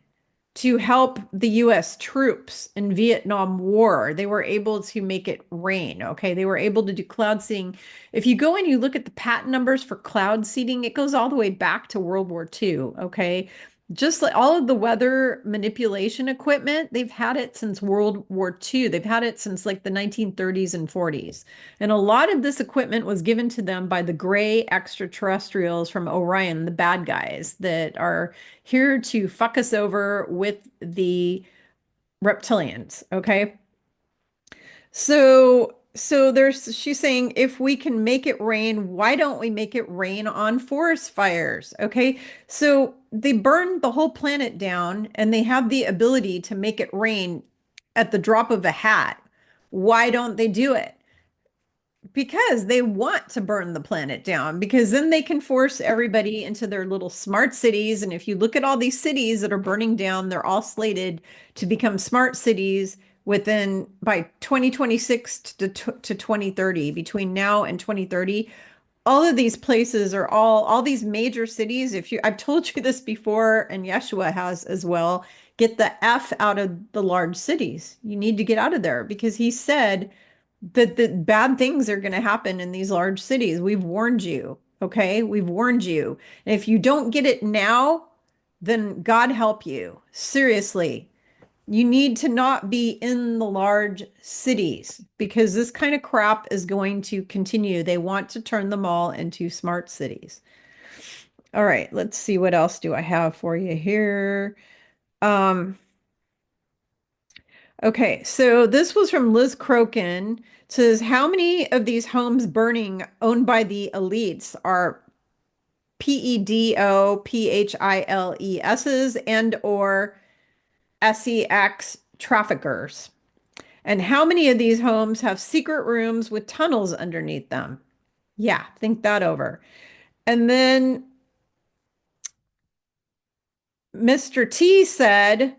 to help the US troops in Vietnam War. They were able to make it rain. Okay. They were able to do cloud seeding. If you go and you look at the patent numbers for cloud seeding, it goes all the way back to World War II. Okay. Just like all of the weather manipulation equipment, they've had it since World War II. They've had it since like the 1930s and 40s. And a lot of this equipment was given to them by the gray extraterrestrials from Orion, the bad guys that are here to fuck us over with the reptilians. Okay. She's saying if we can make it rain, why don't we make it rain on forest fires? Okay. So they burned the whole planet down and they have the ability to make it rain at the drop of a hat. Why don't they do it? Because they want to burn the planet down, because then they can force everybody into their little smart cities. And if you look at all these cities that are burning down, they're all slated to become smart cities within by 2026 to 2030, between now and 2030. All of these places are all these major cities. If you, I've told you this before, and Yeshua has as well, get the F out of the large cities. You need to get out of there because he said that the bad things are going to happen in these large cities. We've warned you. Okay. We've warned you. And if you don't get it now, then God help you. Seriously. You need to not be in the large cities because this kind of crap is going to continue. They want to turn them all into smart cities. All right, let's see what else do I have for you here. Um, okay, so this was from Liz Crokin. It says, how many of these homes burning owned by the elites are PEDOPHILESs and or SEX traffickers? And how many of these homes have secret rooms with tunnels underneath them? Yeah, think that over. And then Mr. T said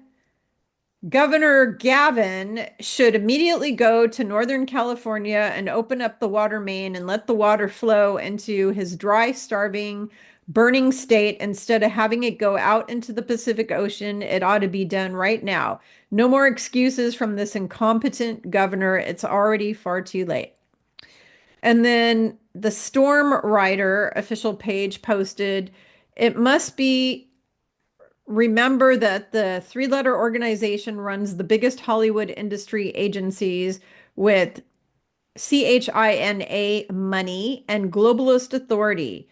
Governor Gavin should immediately go to Northern California and open up the water main and let the water flow into his dry, starving, burning state instead of having it go out into the Pacific Ocean. It ought to be done right now. No more excuses from this incompetent governor. It's already far too late. And then the Storm Rider official page posted, it must be remember that the three-letter organization runs the biggest Hollywood industry agencies with CHINA money and globalist authority.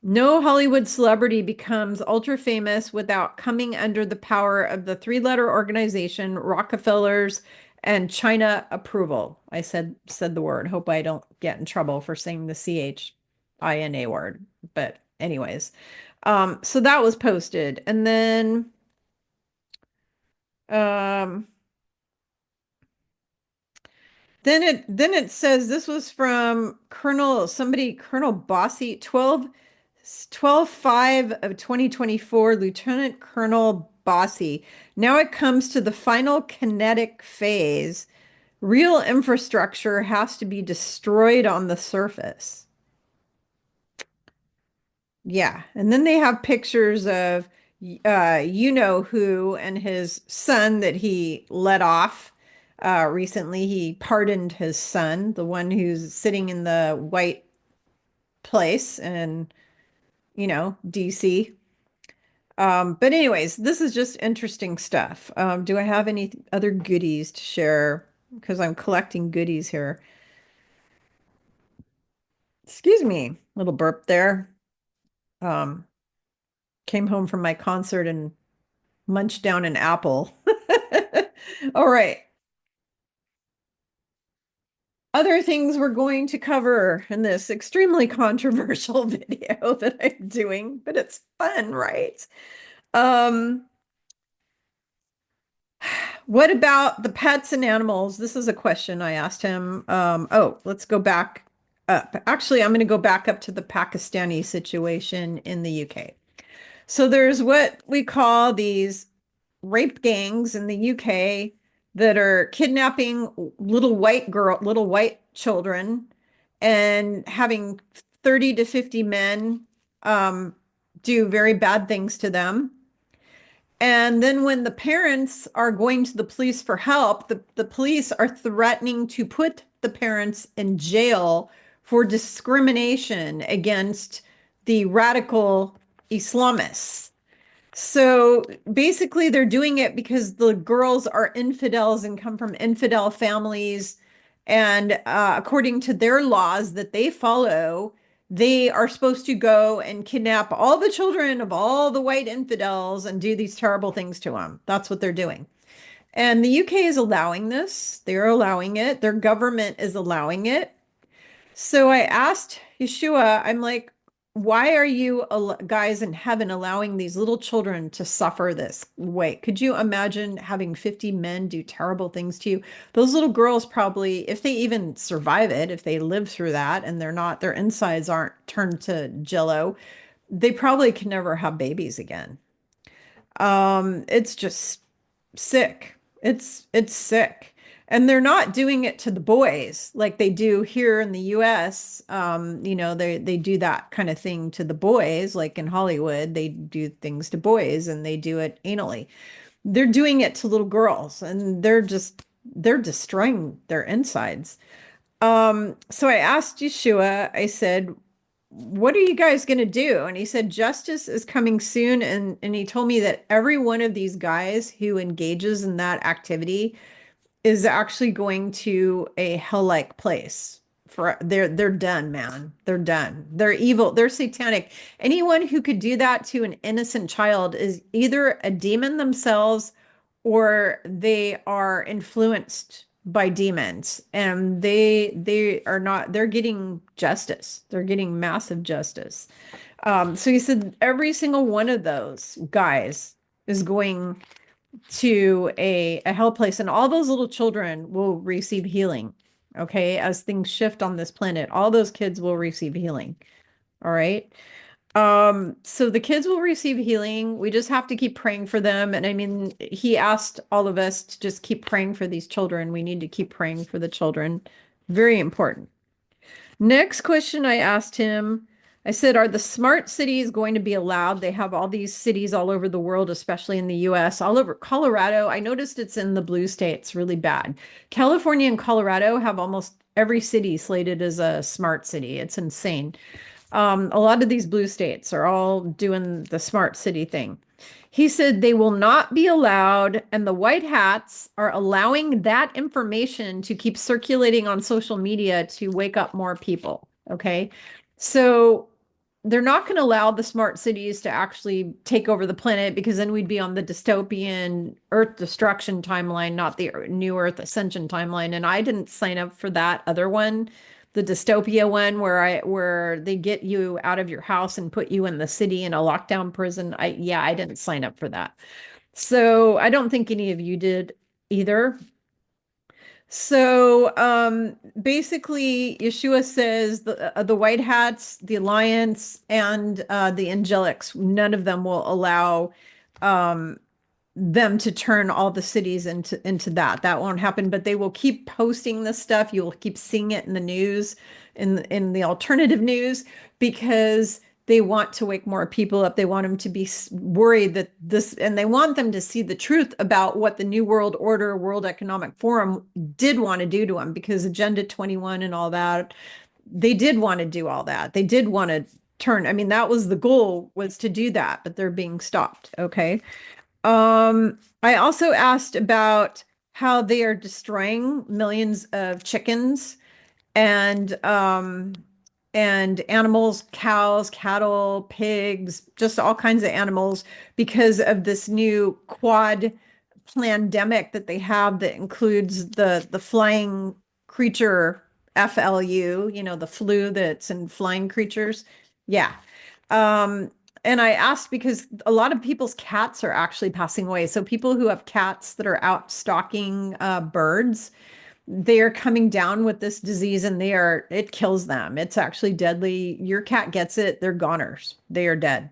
No Hollywood celebrity becomes ultra famous without coming under the power of the three-letter organization, Rockefellers, and China approval. I said the word. Hope I don't get in trouble for saying the CHINA word. But anyways, so that was posted. And um, then it says this was from Colonel Bossy, 12/5 of 2024, Lieutenant Colonel Bossy. Now it comes to the final kinetic phase. Real infrastructure has to be destroyed on the surface. Yeah. And then they have pictures of you know who and his son that he let off. Recently, he pardoned his son, the one who's sitting in the white place in, DC. But anyways, this is just interesting stuff. Do I have any other goodies to share? Because I'm collecting goodies here. Excuse me, little burp there. Um, Came home from my concert and munched down an apple. All right. Other things we're going to cover in this extremely controversial video that I'm doing, but it's fun, right? Um, what about the pets and animals? This is a question I asked him. Oh, let's go back up. Actually, I'm going to go back up to the Pakistani situation in the UK. So there's what we call these rape gangs in the UK that are kidnapping little white children and having 30 to 50 men do very bad things to them. And then when the parents are going to the police for help, the police are threatening to put the parents in jail for discrimination against the radical Islamists. So basically, they're doing it because the girls are infidels and come from infidel families. And according to their laws that they follow, they are supposed to go and kidnap all the children of all the white infidels and do these terrible things to them. That's what they're doing. And the UK is allowing this. They're allowing it. Their government is allowing it. So I asked Yeshua, I'm like, why are you guys in heaven allowing these little children to suffer this way? Could you imagine having 50 men do terrible things to you? Those little girls probably, if they even survive it, if they live through that and their insides aren't turned to jello, they probably can never have babies again. It's just sick. It's sick. And they're not doing it to the boys like they do here in the US. They do that kind of thing to the boys, like in Hollywood, they do things to boys and they do it anally. They're doing it to little girls and they're destroying their insides. So I asked Yeshua, I said, what are you guys going to do? And he said, justice is coming soon. And he told me that every one of these guys who engages in that activity is actually going to a hell-like place. For they're done, man. They're done. They're evil. They're satanic. Anyone who could do that to an innocent child is either a demon themselves or they are influenced by demons. And they are not, they're getting justice. They're getting massive justice. So he said every single one of those guys is going to a hell place, and all those little children will receive healing. Okay, as things shift on this planet, all those kids will receive healing. All right. So the kids will receive healing. We just have to keep praying for them. And I mean, he asked all of us to just keep praying for these children. We need to keep praying for the children. Very important. Next question I asked him, I said, are the smart cities going to be allowed? They have all these cities all over the world, especially in the US, all over Colorado. I noticed it's in the blue states really bad. California and Colorado have almost every city slated as a smart city. It's insane. A lot of these blue states are all doing the smart city thing. He said they will not be allowed, and the white hats are allowing that information to keep circulating on social media to wake up more people. Okay. So they're not going to allow the smart cities to actually take over the planet because then we'd be on the dystopian Earth destruction timeline, not the new Earth Ascension timeline. And I didn't sign up for that other one, the dystopia one where they get you out of your house and put you in the city in a lockdown prison. I didn't sign up for that. So I don't think any of you did either. So basically, Yeshua says the white hats, the alliance, and the angelics, none of them will allow um, them to turn all the cities into that. That won't happen, but they will keep posting this stuff. You'll keep seeing it in the news, in the alternative news, because they want to wake more people up. They want them to be worried that this, and they want them to see the truth about what the New World Order, World Economic Forum did want to do to them, because Agenda 21 and all that, they did want to do all that. They did want to turn. I mean, that was the goal, was to do that, but they're being stopped. Okay. I also asked about how they are destroying millions of chickens and animals, cows, cattle, pigs, just all kinds of animals because of this new quad pandemic that they have that includes the flying creature FLU, the flu that's in flying creatures. Yeah. Um, and I asked because a lot of people's cats are actually passing away. So people who have cats that are out stalking birds, they are coming down with this disease and it kills them. It's actually deadly. Your cat gets it, they're goners. They are dead.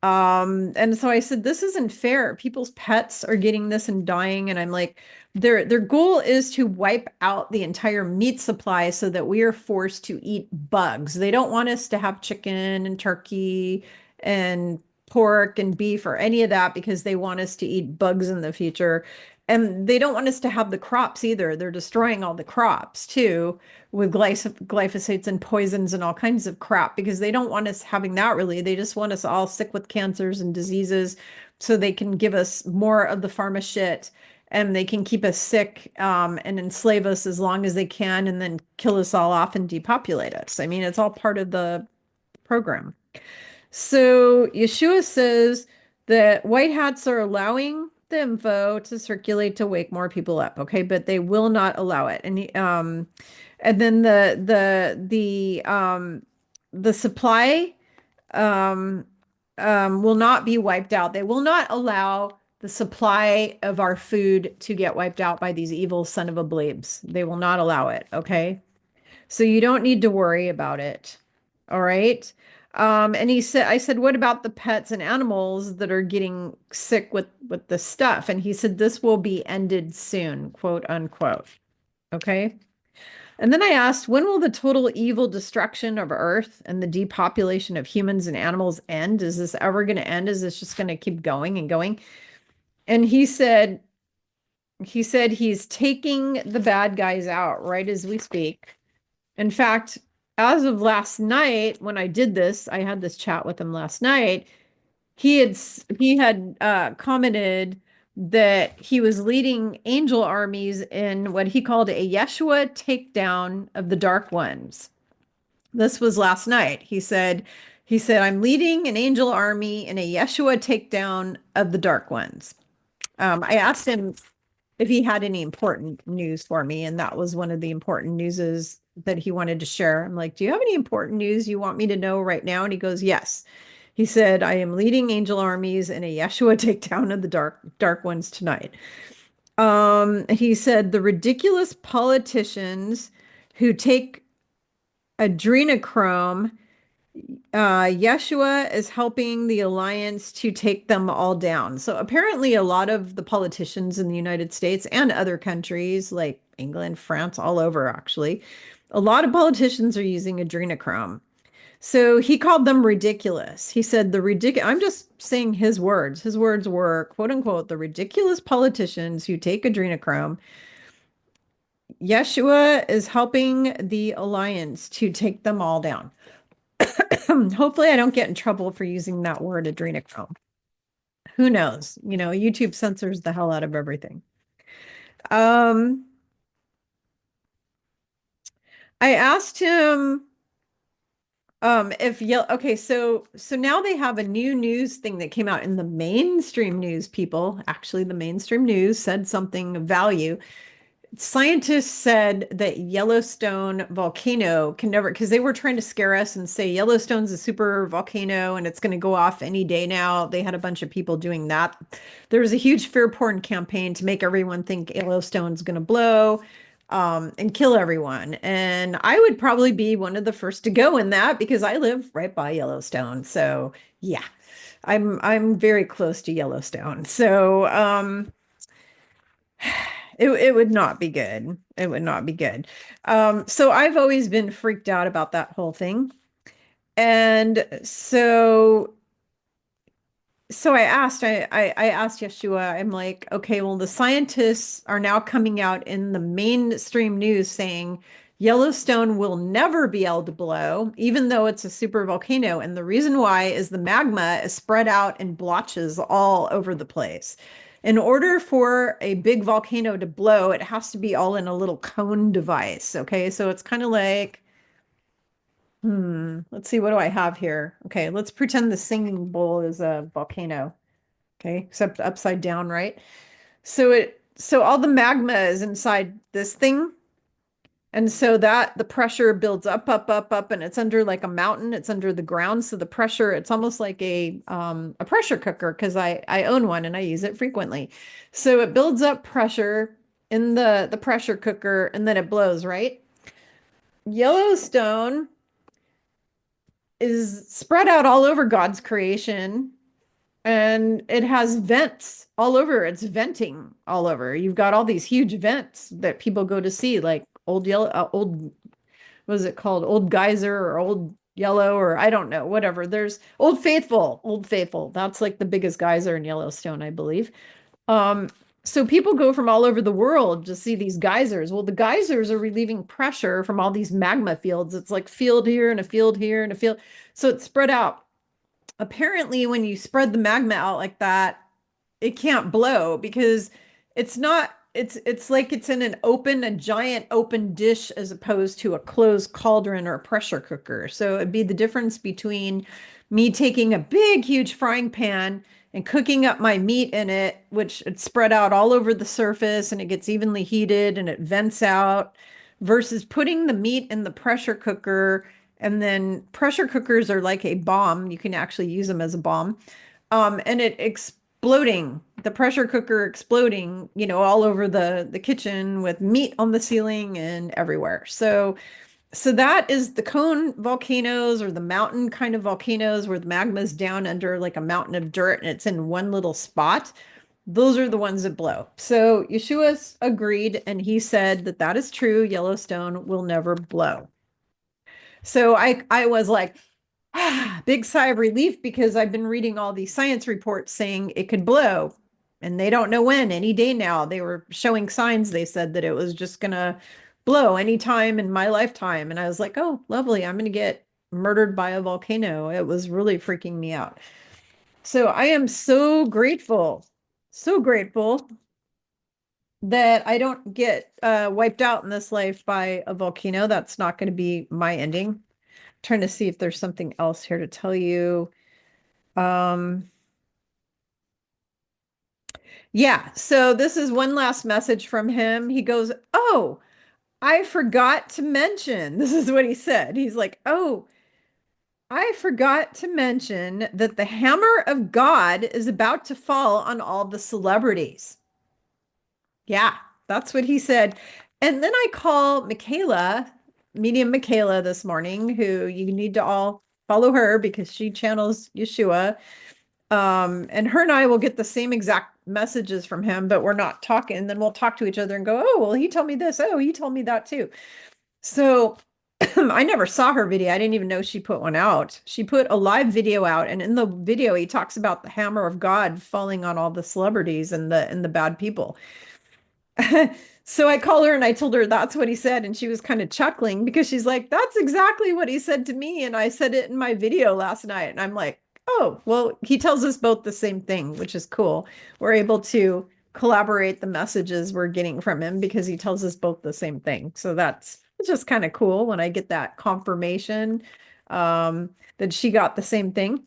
And so I said, this isn't fair. People's pets are getting this and dying. And I'm like, their goal is to wipe out the entire meat supply so that we are forced to eat bugs. They don't want us to have chicken and turkey and pork and beef or any of that because they want us to eat bugs in the future. And they don't want us to have the crops either. They're destroying all the crops too with glyphosates and poisons and all kinds of crap because they don't want us having that really. They just want us all sick with cancers and diseases so they can give us more of the pharma shit and they can keep us sick and enslave us as long as they can and then kill us all off and depopulate us. I mean, it's all part of the program. So Yeshua says that white hats are allowing the info to circulate to wake more people up, okay, but they will not allow it. And then the supply will not be wiped out. They will not allow the supply of our food to get wiped out by these evil son of a blebs. They will not allow it, okay? So you don't need to worry about it. All right. And I said, what about the pets and animals that are getting sick with the stuff? And he said, this will be ended soon, quote unquote. Okay. And then I asked, when will the total evil destruction of Earth and the depopulation of humans and animals end? Is this ever going to end? Is this just going to keep going and going? And he said he's taking the bad guys out right as we speak. In fact, as of last night, when I did this, I had this chat with him last night. He had commented that he was leading angel armies in what he called a Yeshua takedown of the dark ones. This was last night. He said, I'm leading an angel army in a Yeshua takedown of the dark ones. I asked him if he had any important news for me, and that was one of the important newses that he wanted to share. I'm like, do you have any important news you want me to know right now? And he goes, yes. He said, I am leading angel armies in a Yeshua takedown of the dark ones tonight. He said the ridiculous politicians who take adrenochrome, Yeshua is helping the alliance to take them all down. So apparently, a lot of the politicians in the United States and other countries like England, France, all over actually, a lot of politicians are using adrenochrome. So he called them ridiculous. He said the ridiculous, I'm just saying his words. His words were, quote unquote, the ridiculous politicians who take adrenochrome. Yeshua is helping the alliance to take them all down. Hopefully, I don't get in trouble for using that word adrenochrome. Who knows? YouTube censors the hell out of everything. Um, I asked him if yellow. Okay, so now they have a new news thing that came out in the mainstream news. People, actually, the mainstream news said something of value. Scientists said that Yellowstone volcano can never, because they were trying to scare us and say Yellowstone's a super volcano and it's going to go off any day now. They had a bunch of people doing that. There was a huge fear porn campaign to make everyone think Yellowstone's going to blow and kill everyone. And I would probably be one of the first to go in that because I live right by Yellowstone. So yeah, I'm very close to Yellowstone. So it would not be good. It would not be good. So I've always been freaked out about that whole thing. And so I asked Yeshua, I'm like, okay, well, the scientists are now coming out in the mainstream news saying Yellowstone will never be able to blow, even though it's a super volcano. And the reason why is the magma is spread out in blotches all over the place. In order for a big volcano to blow, it has to be all in a little cone device. Okay, so it's kind of like, let's see, what do I have here? Okay, let's pretend the singing bowl is a volcano. Okay, except upside down, right? So all the magma is inside this thing. And so that the pressure builds up, up, up, up, and it's under like a mountain. It's under the ground. So the pressure, it's almost like a pressure cooker because I own one and I use it frequently. So it builds up pressure in the pressure cooker and then it blows, right? Yellowstone is spread out all over God's creation and it has vents all over. It's venting all over. You've got all these huge vents that people go to see, like old, what is it called? Old Geyser or Old Yellow, or I don't know, whatever. There's Old Faithful, Old Faithful. That's like the biggest geyser in Yellowstone, I believe. Um, so people go from all over the world to see these geysers. Well, the geysers are relieving pressure from all these magma fields. It's like field here and a field here and a field. So it's spread out. Apparently, when you spread the magma out like that, it can't blow because it's not, it's like it's in a giant open dish as opposed to a closed cauldron or a pressure cooker. So it'd be the difference between me taking a big, huge frying pan and cooking up my meat in it, which it's spread out all over the surface and it gets evenly heated and it vents out, versus putting the meat in the pressure cooker. And then pressure cookers are like a bomb. You can actually use them as a bomb. And it exploding, the pressure cooker exploding, all over the kitchen with meat on the ceiling and everywhere. So So that is the cone volcanoes or the mountain kind of volcanoes where the magma is down under like a mountain of dirt and it's in one little spot. Those are the ones that blow. So Yeshua agreed and he said that that is true. Yellowstone will never blow. So I was like, big sigh of relief because I've been reading all these science reports saying it could blow and they don't know when, any day now. They were showing signs. They said that it was just going to blow anytime in my lifetime. And I was like, oh, lovely. I'm going to get murdered by a volcano. It was really freaking me out. So I am so grateful that I don't get wiped out in this life by a volcano. That's not going to be my ending. Trying to see if there's something else here to tell you. Um, yeah, so this is one last message from him. He goes, "Oh, I forgot to mention." This is what he said. He's like, "Oh, I forgot to mention that the hammer of God is about to fall on all the celebrities." Yeah, that's what he said. And then I call Michaela, medium Michaela this morning, who you need to all follow her because she channels Yeshua. And her and I will get the same exact messages from him, but we're not talking. And then we'll talk to each other and go, oh, well, he told me this. Oh, he told me that too. So I never saw her video. I didn't even know she put one out. She put a live video out, and in the video, he talks about the hammer of God falling on all the celebrities and the bad people. So I called her and I told her that's what he said. And she was kind of chuckling because she's like, that's exactly what he said to me. And I said it in my video last night. And I'm like, oh, well, he tells us both the same thing, which is cool. We're able to collaborate the messages we're getting from him because he tells us both the same thing. So that's just kind of cool when I get that confirmation that she got the same thing.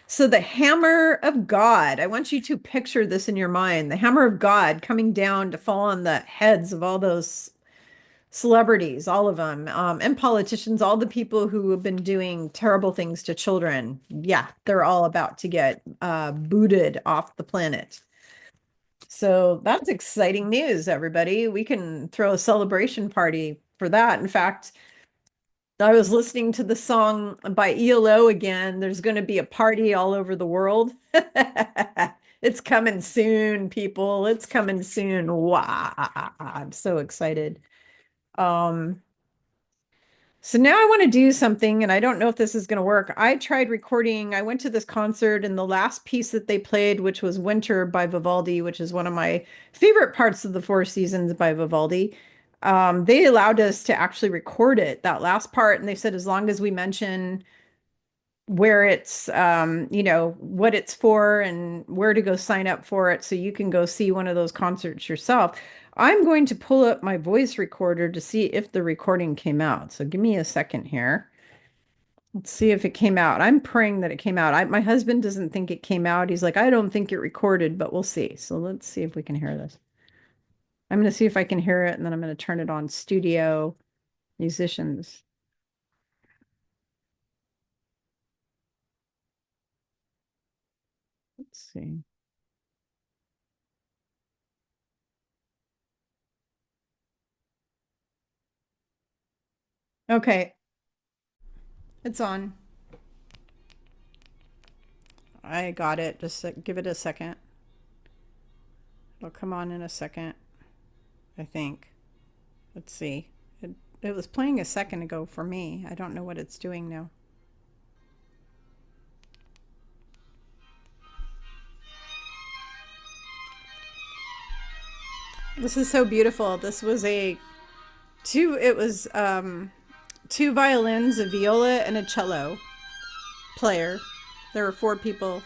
So the hammer of God, I want you to picture this in your mind, the hammer of God coming down to fall on the heads of all those celebrities, all of them, and politicians, all the people who have been doing terrible things to children. Yeah, they're all about to get booted off the planet. So that's exciting news, everybody. We can throw a celebration party for that. In fact, I was listening to the song by ELO again. There's going to be a party all over the world. It's coming soon, people. It's coming soon. Wow. I'm so excited. Um, so now I want to do something, and I don't know if this is going to work. I tried recording, I went to this concert, and the last piece that they played, which was Winter by Vivaldi, which is one of my favorite parts of the Four Seasons by Vivaldi. They allowed us to actually record it, that last part, and they said as long as we mention where it's, what it's for and where to go sign up for it so you can go see one of those concerts yourself. I'm going to pull up my voice recorder to see if the recording came out. So give me a second here. Let's see if it came out. I'm praying that it came out. My husband doesn't think it came out. He's like, I don't think it recorded, but we'll see. So let's see if we can hear this. I'm going to see if I can hear it, and then I'm going to turn it on studio musicians. Let's see. Okay, it's on. I got it. Just give it a second. It'll come on in a second, I think. Let's see. It was playing a second ago for me. I don't know what it's doing now. This is so beautiful. This was two violins, a viola, and a cello player. There were four people.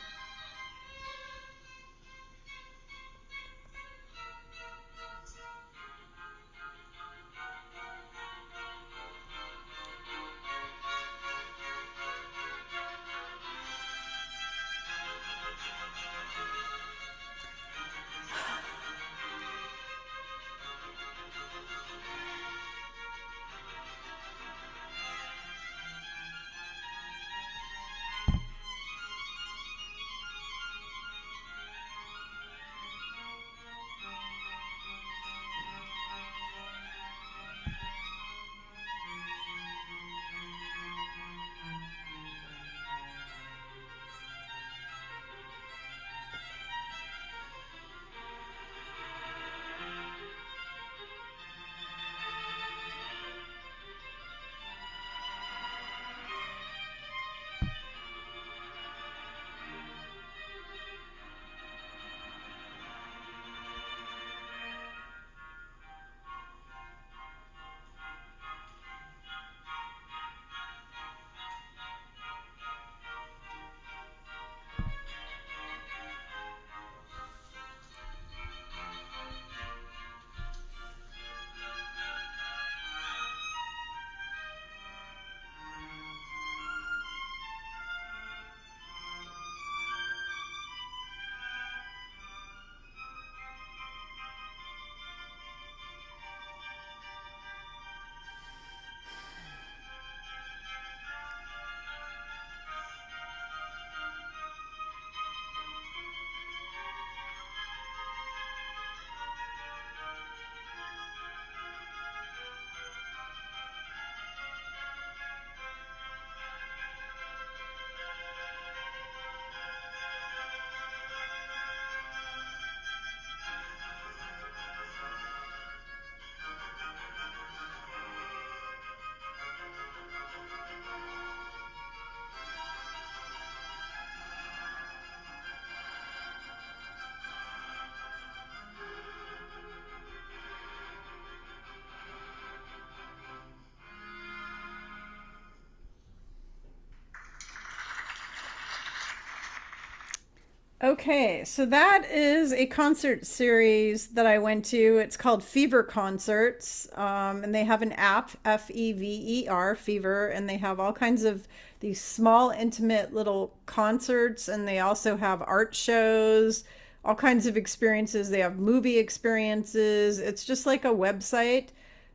Okay, so that is a concert series that I went to. It's called Fever Concerts, and they have an app, Fever, Fever, and they have all kinds of these small, intimate little concerts, and they also have art shows, all kinds of experiences. They have movie experiences. It's just like a website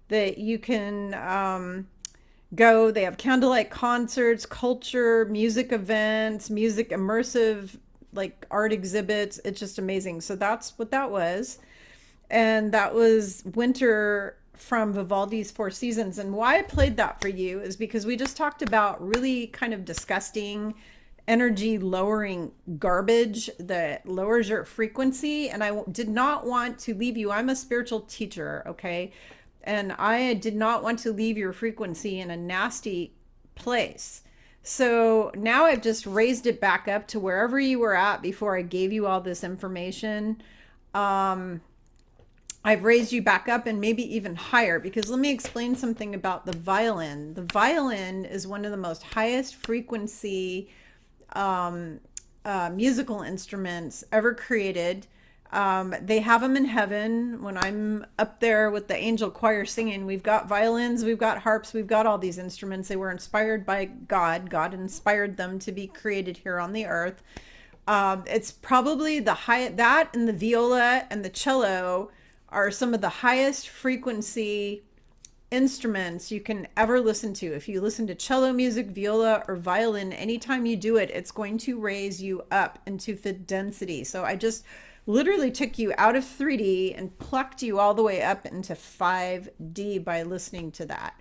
that you can go. They have candlelight concerts, culture, music events, music immersive, like art exhibits. It's just amazing. So that's what that was. And that was Winter from Vivaldi's Four Seasons. And why I played that for you is because we just talked about really kind of disgusting energy lowering garbage that lowers your frequency. And I did not want to leave you. I'm a spiritual teacher, okay? And I did not want to leave your frequency in a nasty place. So now I've just raised it back up to wherever you were at before I gave you all this information. Um, I've raised you back up and maybe even higher, because let me explain something about the violin. The violin is one of the most highest frequency um, musical instruments ever created. They have them in heaven. When I'm up there with the angel choir singing, we've got violins, we've got harps, we've got all these instruments. They were inspired by God. God inspired them to be created here on the earth. It's probably the high, that and the viola and the cello are some of the highest frequency instruments you can ever listen to. If you listen to cello music, viola, or violin, anytime you do it, it's going to raise you up into fifth density. So I just literally took you out of 3D and plucked you all the way up into 5D by listening to that.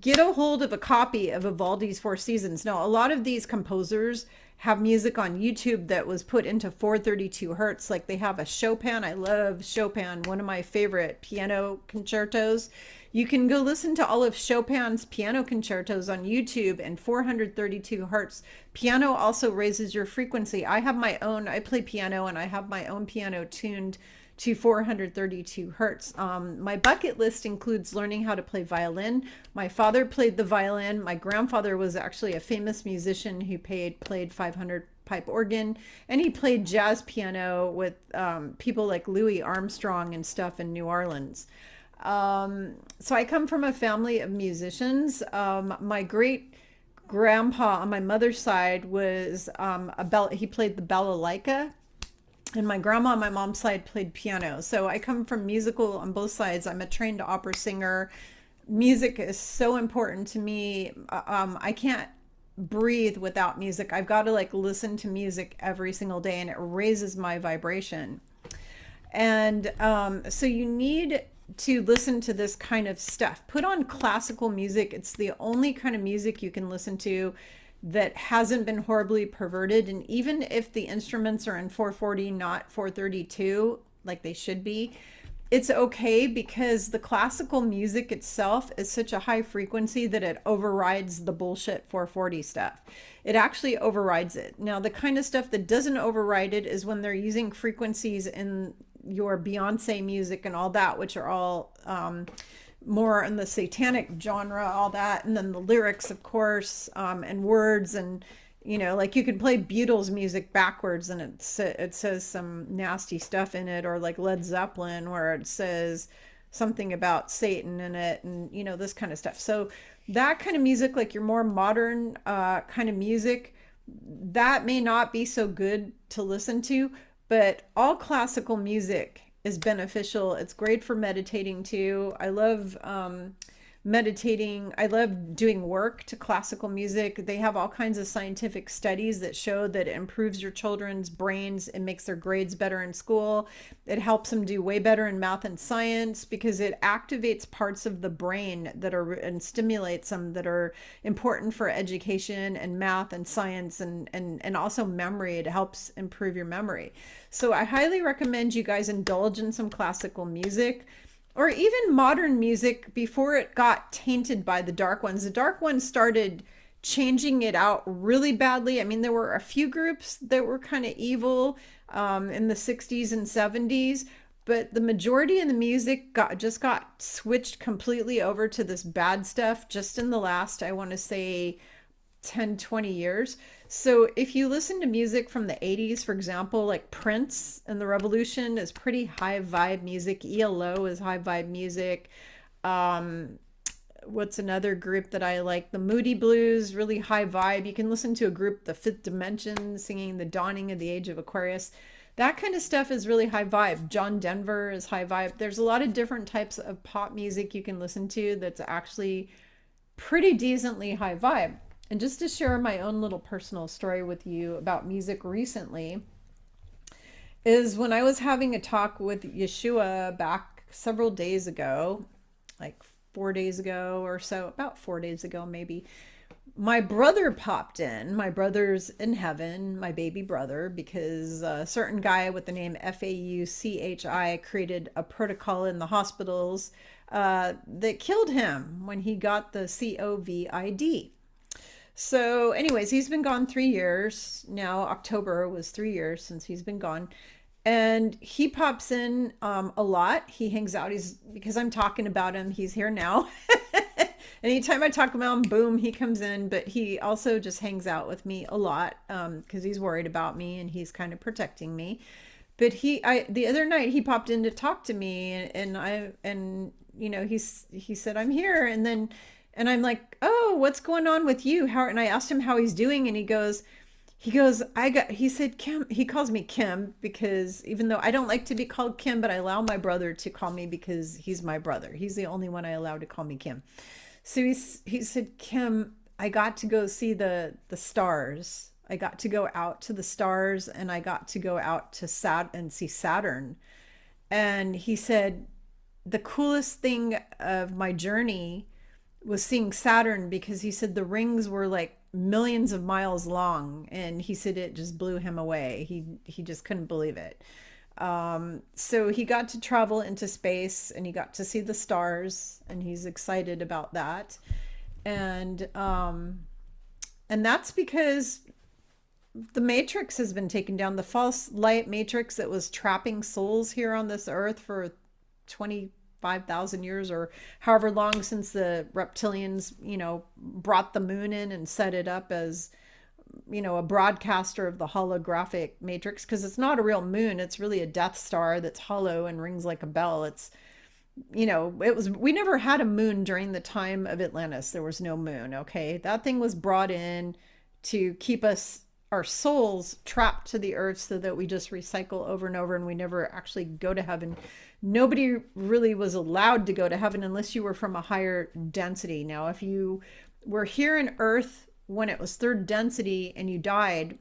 Get a hold of a copy of Vivaldi's Four Seasons. Now, a lot of these composers have music on YouTube that was put into 432 hertz. Like they have a Chopin. I love Chopin, one of my favorite piano concertos. You can go listen to all of Chopin's piano concertos on YouTube in 432 hertz. Piano also raises your frequency. I have my own, I play piano and I have my own piano tuned to 432 hertz. My bucket list includes learning how to play violin. My father played the violin. My grandfather was actually a famous musician who played 500 pipe organ, and he played jazz piano with people like Louis Armstrong and stuff in New Orleans. So I come from a family of musicians. My great grandpa on my mother's side was he played the balalaika, and my grandma on my mom's side played piano. So I come from musical on both sides. I'm a trained opera singer. Music is so important to me. I can't breathe without music. I've got to like listen to music every single day, and it raises my vibration. And so you need to listen to this kind of stuff. Put on classical music. It's the only kind of music you can listen to that hasn't been horribly perverted. And even if the instruments are in 440, not 432, like they should be, it's okay, because the classical music itself is such a high frequency that it overrides the bullshit 440 stuff. It actually overrides it. Now, the kind of stuff that doesn't override it is when they're using frequencies in your Beyonce music and all that, which are all more in the satanic genre, all that, and then the lyrics, of course, and words, and like you can play Beatles music backwards and it says some nasty stuff in it, or like Led Zeppelin where it says something about Satan in it, and this kind of stuff. So that kind of music, like your more modern kind of music, that may not be so good to listen to, but all classical music is beneficial. It's great for meditating too. I love meditating. I love doing work to classical music. They have all kinds of scientific studies that show that it improves your children's brains. It makes their grades better in school. It helps them do way better in math and science, because it activates parts of the brain that are, and stimulates them, that are important for education and math and science, and also memory. It helps improve your memory. So I highly recommend you guys indulge in some classical music, or even modern music, before it got tainted by the dark ones. The dark ones started changing it out really badly. I mean, there were a few groups that were kind of evil in the 60s and 70s, but the majority of the music just got switched completely over to this bad stuff just in the last, I want to say, 10, 20 years. So if you listen to music from the 80s, for example, like Prince and the Revolution is pretty high vibe music. ELO is high vibe music. Um, what's another group that I like? The Moody Blues, really high vibe. You can listen to a group, The Fifth Dimension, singing The Dawning of the Age of Aquarius. That kind of stuff is really high vibe. John Denver is high vibe. There's a lot of different types of pop music you can listen to that's actually pretty decently high vibe. And just to share my own little personal story with you about music recently, is when I was having a talk with Yeshua back several days ago, like 4 days ago or so, about 4 days ago maybe, my brother popped in. My brother's in heaven, my baby brother, because a certain guy with the name Fauchi created a protocol in the hospitals that killed him when he got the COVID. So anyways, he's been gone 3 years. Now October was 3 years since he's been gone. And he pops in a lot. He hangs out. He's, because I'm talking about him, he's here now. Anytime I talk about him, boom, he comes in. But he also just hangs out with me a lot because he's worried about me and he's kind of protecting me. But the other night he popped in to talk to me, and you know, he said, I'm here. And I'm like, oh, what's going on with you? How? And I asked him how he's doing, and he goes, he said, Kim, he calls me Kim because even though I don't like to be called Kim, but I allow my brother to call me because he's my brother. He's the only one I allow to call me Kim. So he said, Kim, I got to go see the stars. I got to go out to the stars, and I got to go out to see Saturn. And he said, the coolest thing of my journey was seeing Saturn, because he said the rings were like millions of miles long, and he said it just blew him away. He just couldn't believe it. So he got to travel into space, and he got to see the stars, and he's excited about that. And that's because the matrix has been taken down. The false light matrix that was trapping souls here on this earth for 25,000 years, or however long since the reptilians, you know, brought the moon in and set it up as, you know, a broadcaster of the holographic matrix, because it's not a real moon. It's really a Death Star that's hollow and rings like a bell. It's, you know, we never had a moon during the time of Atlantis. There was no moon. Okay. That thing was brought in to keep our souls trapped to the earth so that we just recycle over and over, and we never actually go to heaven. Nobody really was allowed to go to heaven unless you were from a higher density. Now, if you were here in earth when it was third density and you died,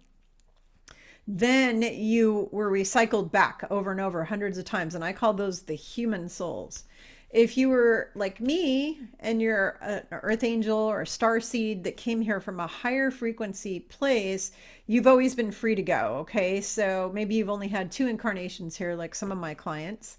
then you were recycled back over and over hundreds of times. And I call those the human souls. If you were like me and you're an earth angel or a star seed that came here from a higher frequency place, you've always been free to go. Okay. So maybe you've only had 2 incarnations here, like some of my clients,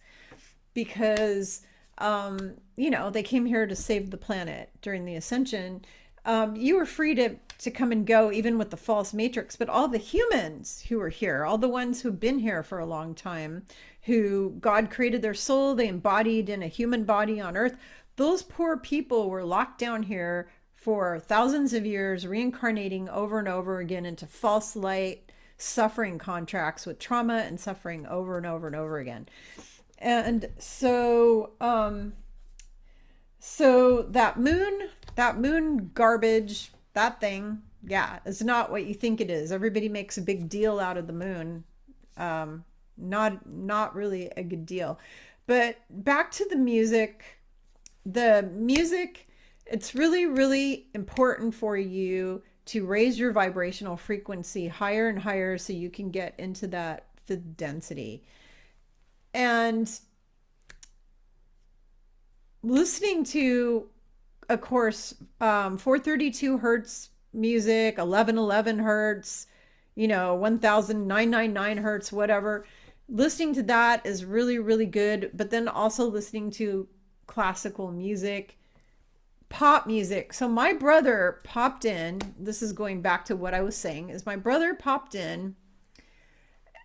because, you know, they came here to save the planet during the Ascension. You were free to come and go, even with the false matrix. But all the humans who are here, all the ones who've been here for a long time, who God created their soul, they embodied in a human body on earth, those poor people were locked down here for thousands of years, reincarnating over and over again into false light, suffering contracts with trauma and suffering over and over and over again. And so that moon garbage, that thing, yeah, it's not what you think it is. Everybody makes a big deal out of the moon. Not really a good deal. But back to the music. The music, it's really, really important for you to raise your vibrational frequency higher and higher so you can get into that fifth density. And listening to, of course, 432 hertz music, 1111 hertz, you know, 1999 hertz, whatever. Listening to that is really, really good. But then also listening to classical music, pop music. So my brother popped in. This is going back to what I was saying, is my brother popped in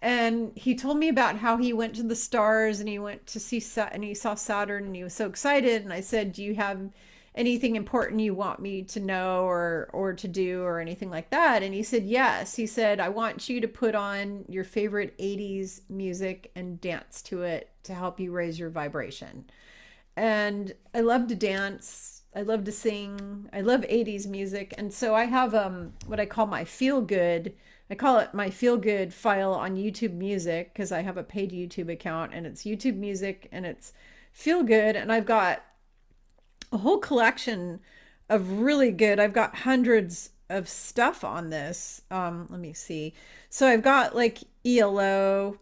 and he told me about how he went to the stars and he went to see and he saw Saturn and he was so excited. And I said, do you have anything important you want me to know or to do or anything like that? And he said, yes. He said, I want you to put on your favorite 80s music and dance to it to help you raise your vibration. And I love to dance. I love to sing. I love 80s music. And so I have what I call my feel good. I call it my feel good file on YouTube Music because I have a paid YouTube account, and it's YouTube Music and it's feel good. And I've got a whole collection of really good, I've got hundreds of stuff on this. Let me see. So I've got like ELO.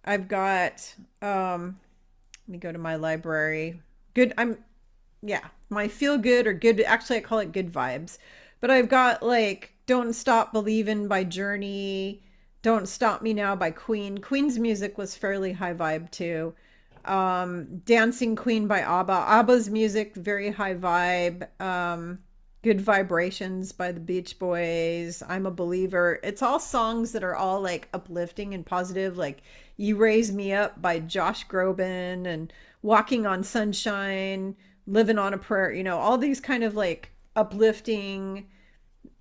I've got, let me go to my library. Good. My feel good or good. Actually, I call it good vibes, but I've got like Don't Stop Believin' by Journey. Don't Stop Me Now by Queen. Queen's music was fairly high vibe too. Dancing Queen by ABBA. ABBA's music, very high vibe. Good Vibrations by the Beach Boys. I'm a Believer. It's all songs that are all like uplifting and positive, like You Raise Me Up by Josh Groban, and Walking on Sunshine, Living on a Prayer, all these kind of like uplifting,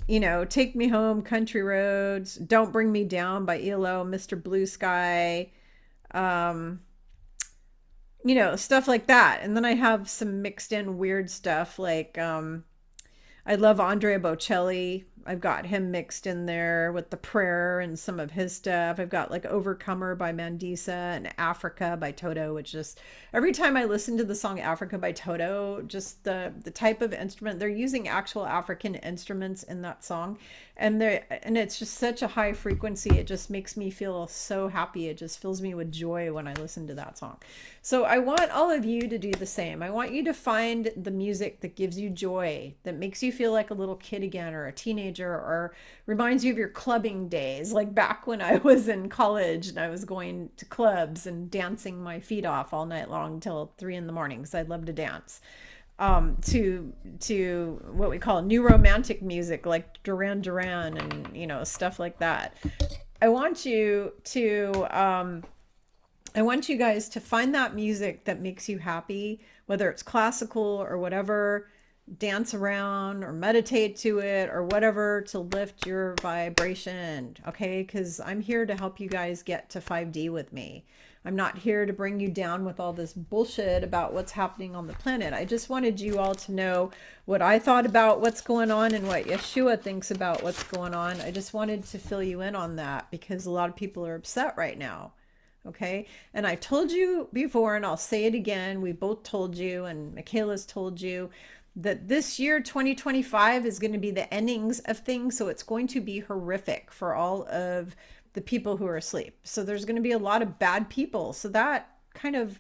Take Me Home, Country Roads, Don't Bring Me Down by ELO, Mr. Blue Sky, stuff like that. And then I have some mixed in weird stuff like I love Andrea Bocelli. I've got him mixed in there with the prayer and some of his stuff. I've got like Overcomer by Mandisa and Africa by Toto, which just every time I listen to the song Africa by Toto, just the type of instrument, they're using actual African instruments in that song. And it's just such a high frequency. It just makes me feel so happy. It just fills me with joy when I listen to that song. So I want all of you to do the same. I want you to find the music that gives you joy, that makes you feel like a little kid again, or a teenager, or reminds you of your clubbing days, like back when I was in college and I was going to clubs and dancing my feet off all night long till 3 a.m. because I'd love to dance. To what we call new romantic music, like Duran Duran and stuff like that. I want you guys to find that music that makes you happy, whether it's classical or whatever. Dance around or meditate to it or whatever to lift your vibration. Okay, because I'm here to help you guys get to 5D with me. I'm not here to bring you down with all this bullshit about what's happening on the planet. I just wanted you all to know what I thought about what's going on and what Yeshua thinks about what's going on. I just wanted to fill you in on that because a lot of people are upset right now. Okay. And I told you before, and I'll say it again. We both told you, and Michaela's told you, that this year, 2025, is going to be the endings of things. So it's going to be horrific for all of the people who are asleep. So there's going to be a lot of bad people. So that kind of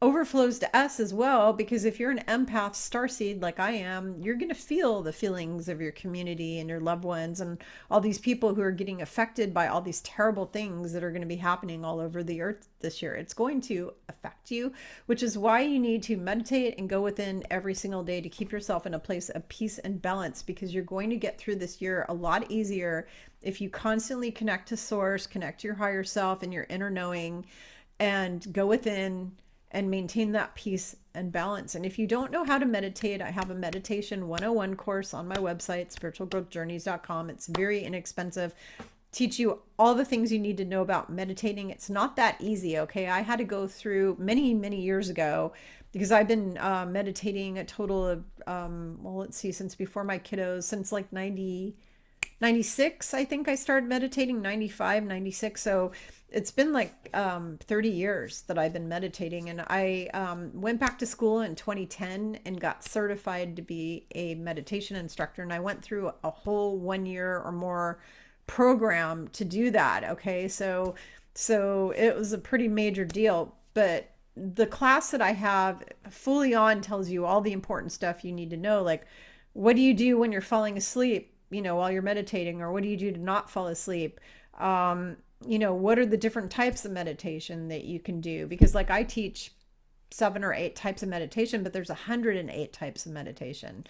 overflows to us as well, because if you're an empath starseed like I am, you're going to feel the feelings of your community and your loved ones and all these people who are getting affected by all these terrible things that are going to be happening all over the earth this year. It's going to affect you, which is why you need to meditate and go within every single day to keep yourself in a place of peace and balance, because you're going to get through this year a lot easier if you constantly connect to source, connect to your higher self and your inner knowing, and go within and maintain that peace and balance. And if you don't know how to meditate, I have a meditation 101 course on my website, spiritualgrowthjourneys.com. It's very inexpensive. Teach you all the things you need to know about meditating. It's not that easy, okay? I had to go through many, many years ago, because I've been meditating a total of, since before my kiddos, since like 96, I think I started meditating, 95, 96. So it's been like 30 years that I've been meditating. And I went back to school in 2010 and got certified to be a meditation instructor. And I went through a whole 1 year or more program to do that. Okay. So it was a pretty major deal, but the class that I have fully on tells you all the important stuff you need to know. Like, what do you do when you're falling asleep, while you're meditating, or what do you do to not fall asleep? What are the different types of meditation that you can do? Because like I teach 7 or 8 types of meditation, but there's 108 types of meditation.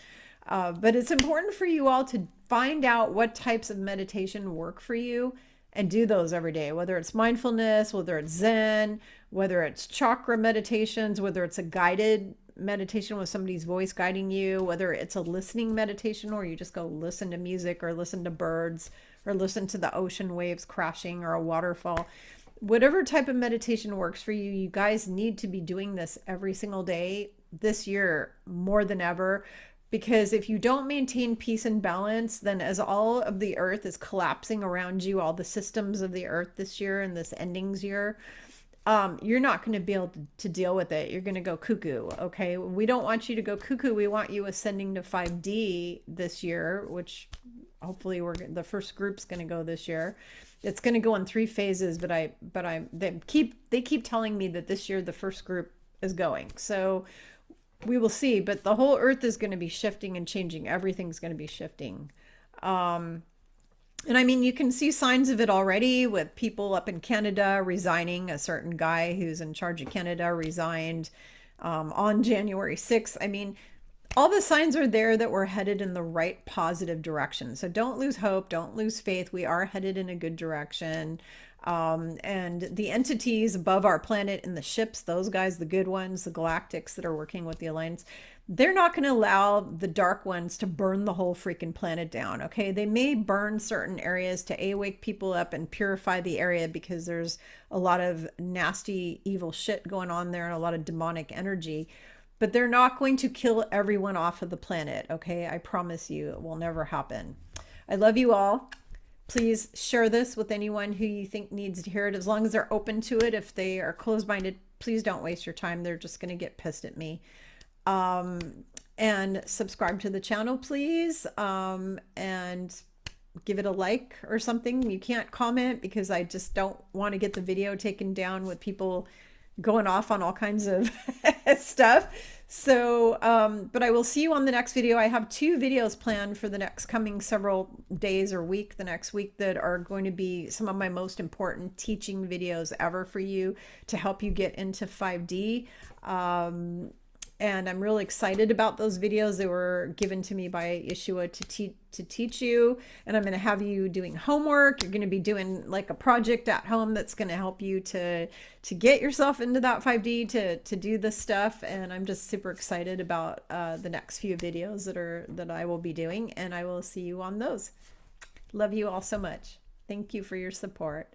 But it's important for you all to find out what types of meditation work for you and do those every day, whether it's mindfulness, whether it's Zen, whether it's chakra meditations, whether it's a guided meditation with somebody's voice guiding you, whether it's a listening meditation or you just go listen to music or listen to birds or listen to the ocean waves crashing or a waterfall. Whatever type of meditation works for you, you guys need to be doing this every single day this year more than ever. Because if you don't maintain peace and balance, then as all of the earth is collapsing around you, all the systems of the earth this year and this endings year, you're not going to be able to deal with it. You're going to go cuckoo. Okay. We don't want you to go cuckoo. We want you ascending to 5D this year, which hopefully the first group's going to go this year. It's going to go in 3 phases, but they keep telling me that this year the first group is going. So we will see, but the whole earth is going to be shifting and changing. Everything's going to be shifting. And I mean, you can see signs of it already with people up in Canada resigning. A certain guy who's in charge of Canada resigned on January 6th. I mean, all the signs are there that we're headed in the right positive direction. So don't lose hope. Don't lose faith. We are headed in a good direction. And the entities above our planet in the ships, those guys, the good ones, the galactics that are working with the Alliance, they're not going to allow the dark ones to burn the whole freaking planet down. Okay. They may burn certain areas to wake people up and purify the area because there's a lot of nasty, evil shit going on there and a lot of demonic energy, but they're not going to kill everyone off of the planet. Okay. I promise you it will never happen. I love you all. Please share this with anyone who you think needs to hear it, as long as they're open to it. If they are closed-minded, please don't waste your time. They're just going to get pissed at me. And subscribe to the channel, please. And give it a like or something. You can't comment because I just don't want to get the video taken down with people going off on all kinds of stuff. So, but I will see you on the next video. I have 2 videos planned for the next coming several days or week, the next week, that are going to be some of my most important teaching videos ever for you to help you get into 5D. And I'm really excited about those videos. They were given to me by Yeshua to teach you. And I'm going to have you doing homework. You're going to be doing like a project at home that's going to help you to get yourself into that 5D, to do this stuff. And I'm just super excited about the next few videos that I will be doing. And I will see you on those. Love you all so much. Thank you for your support.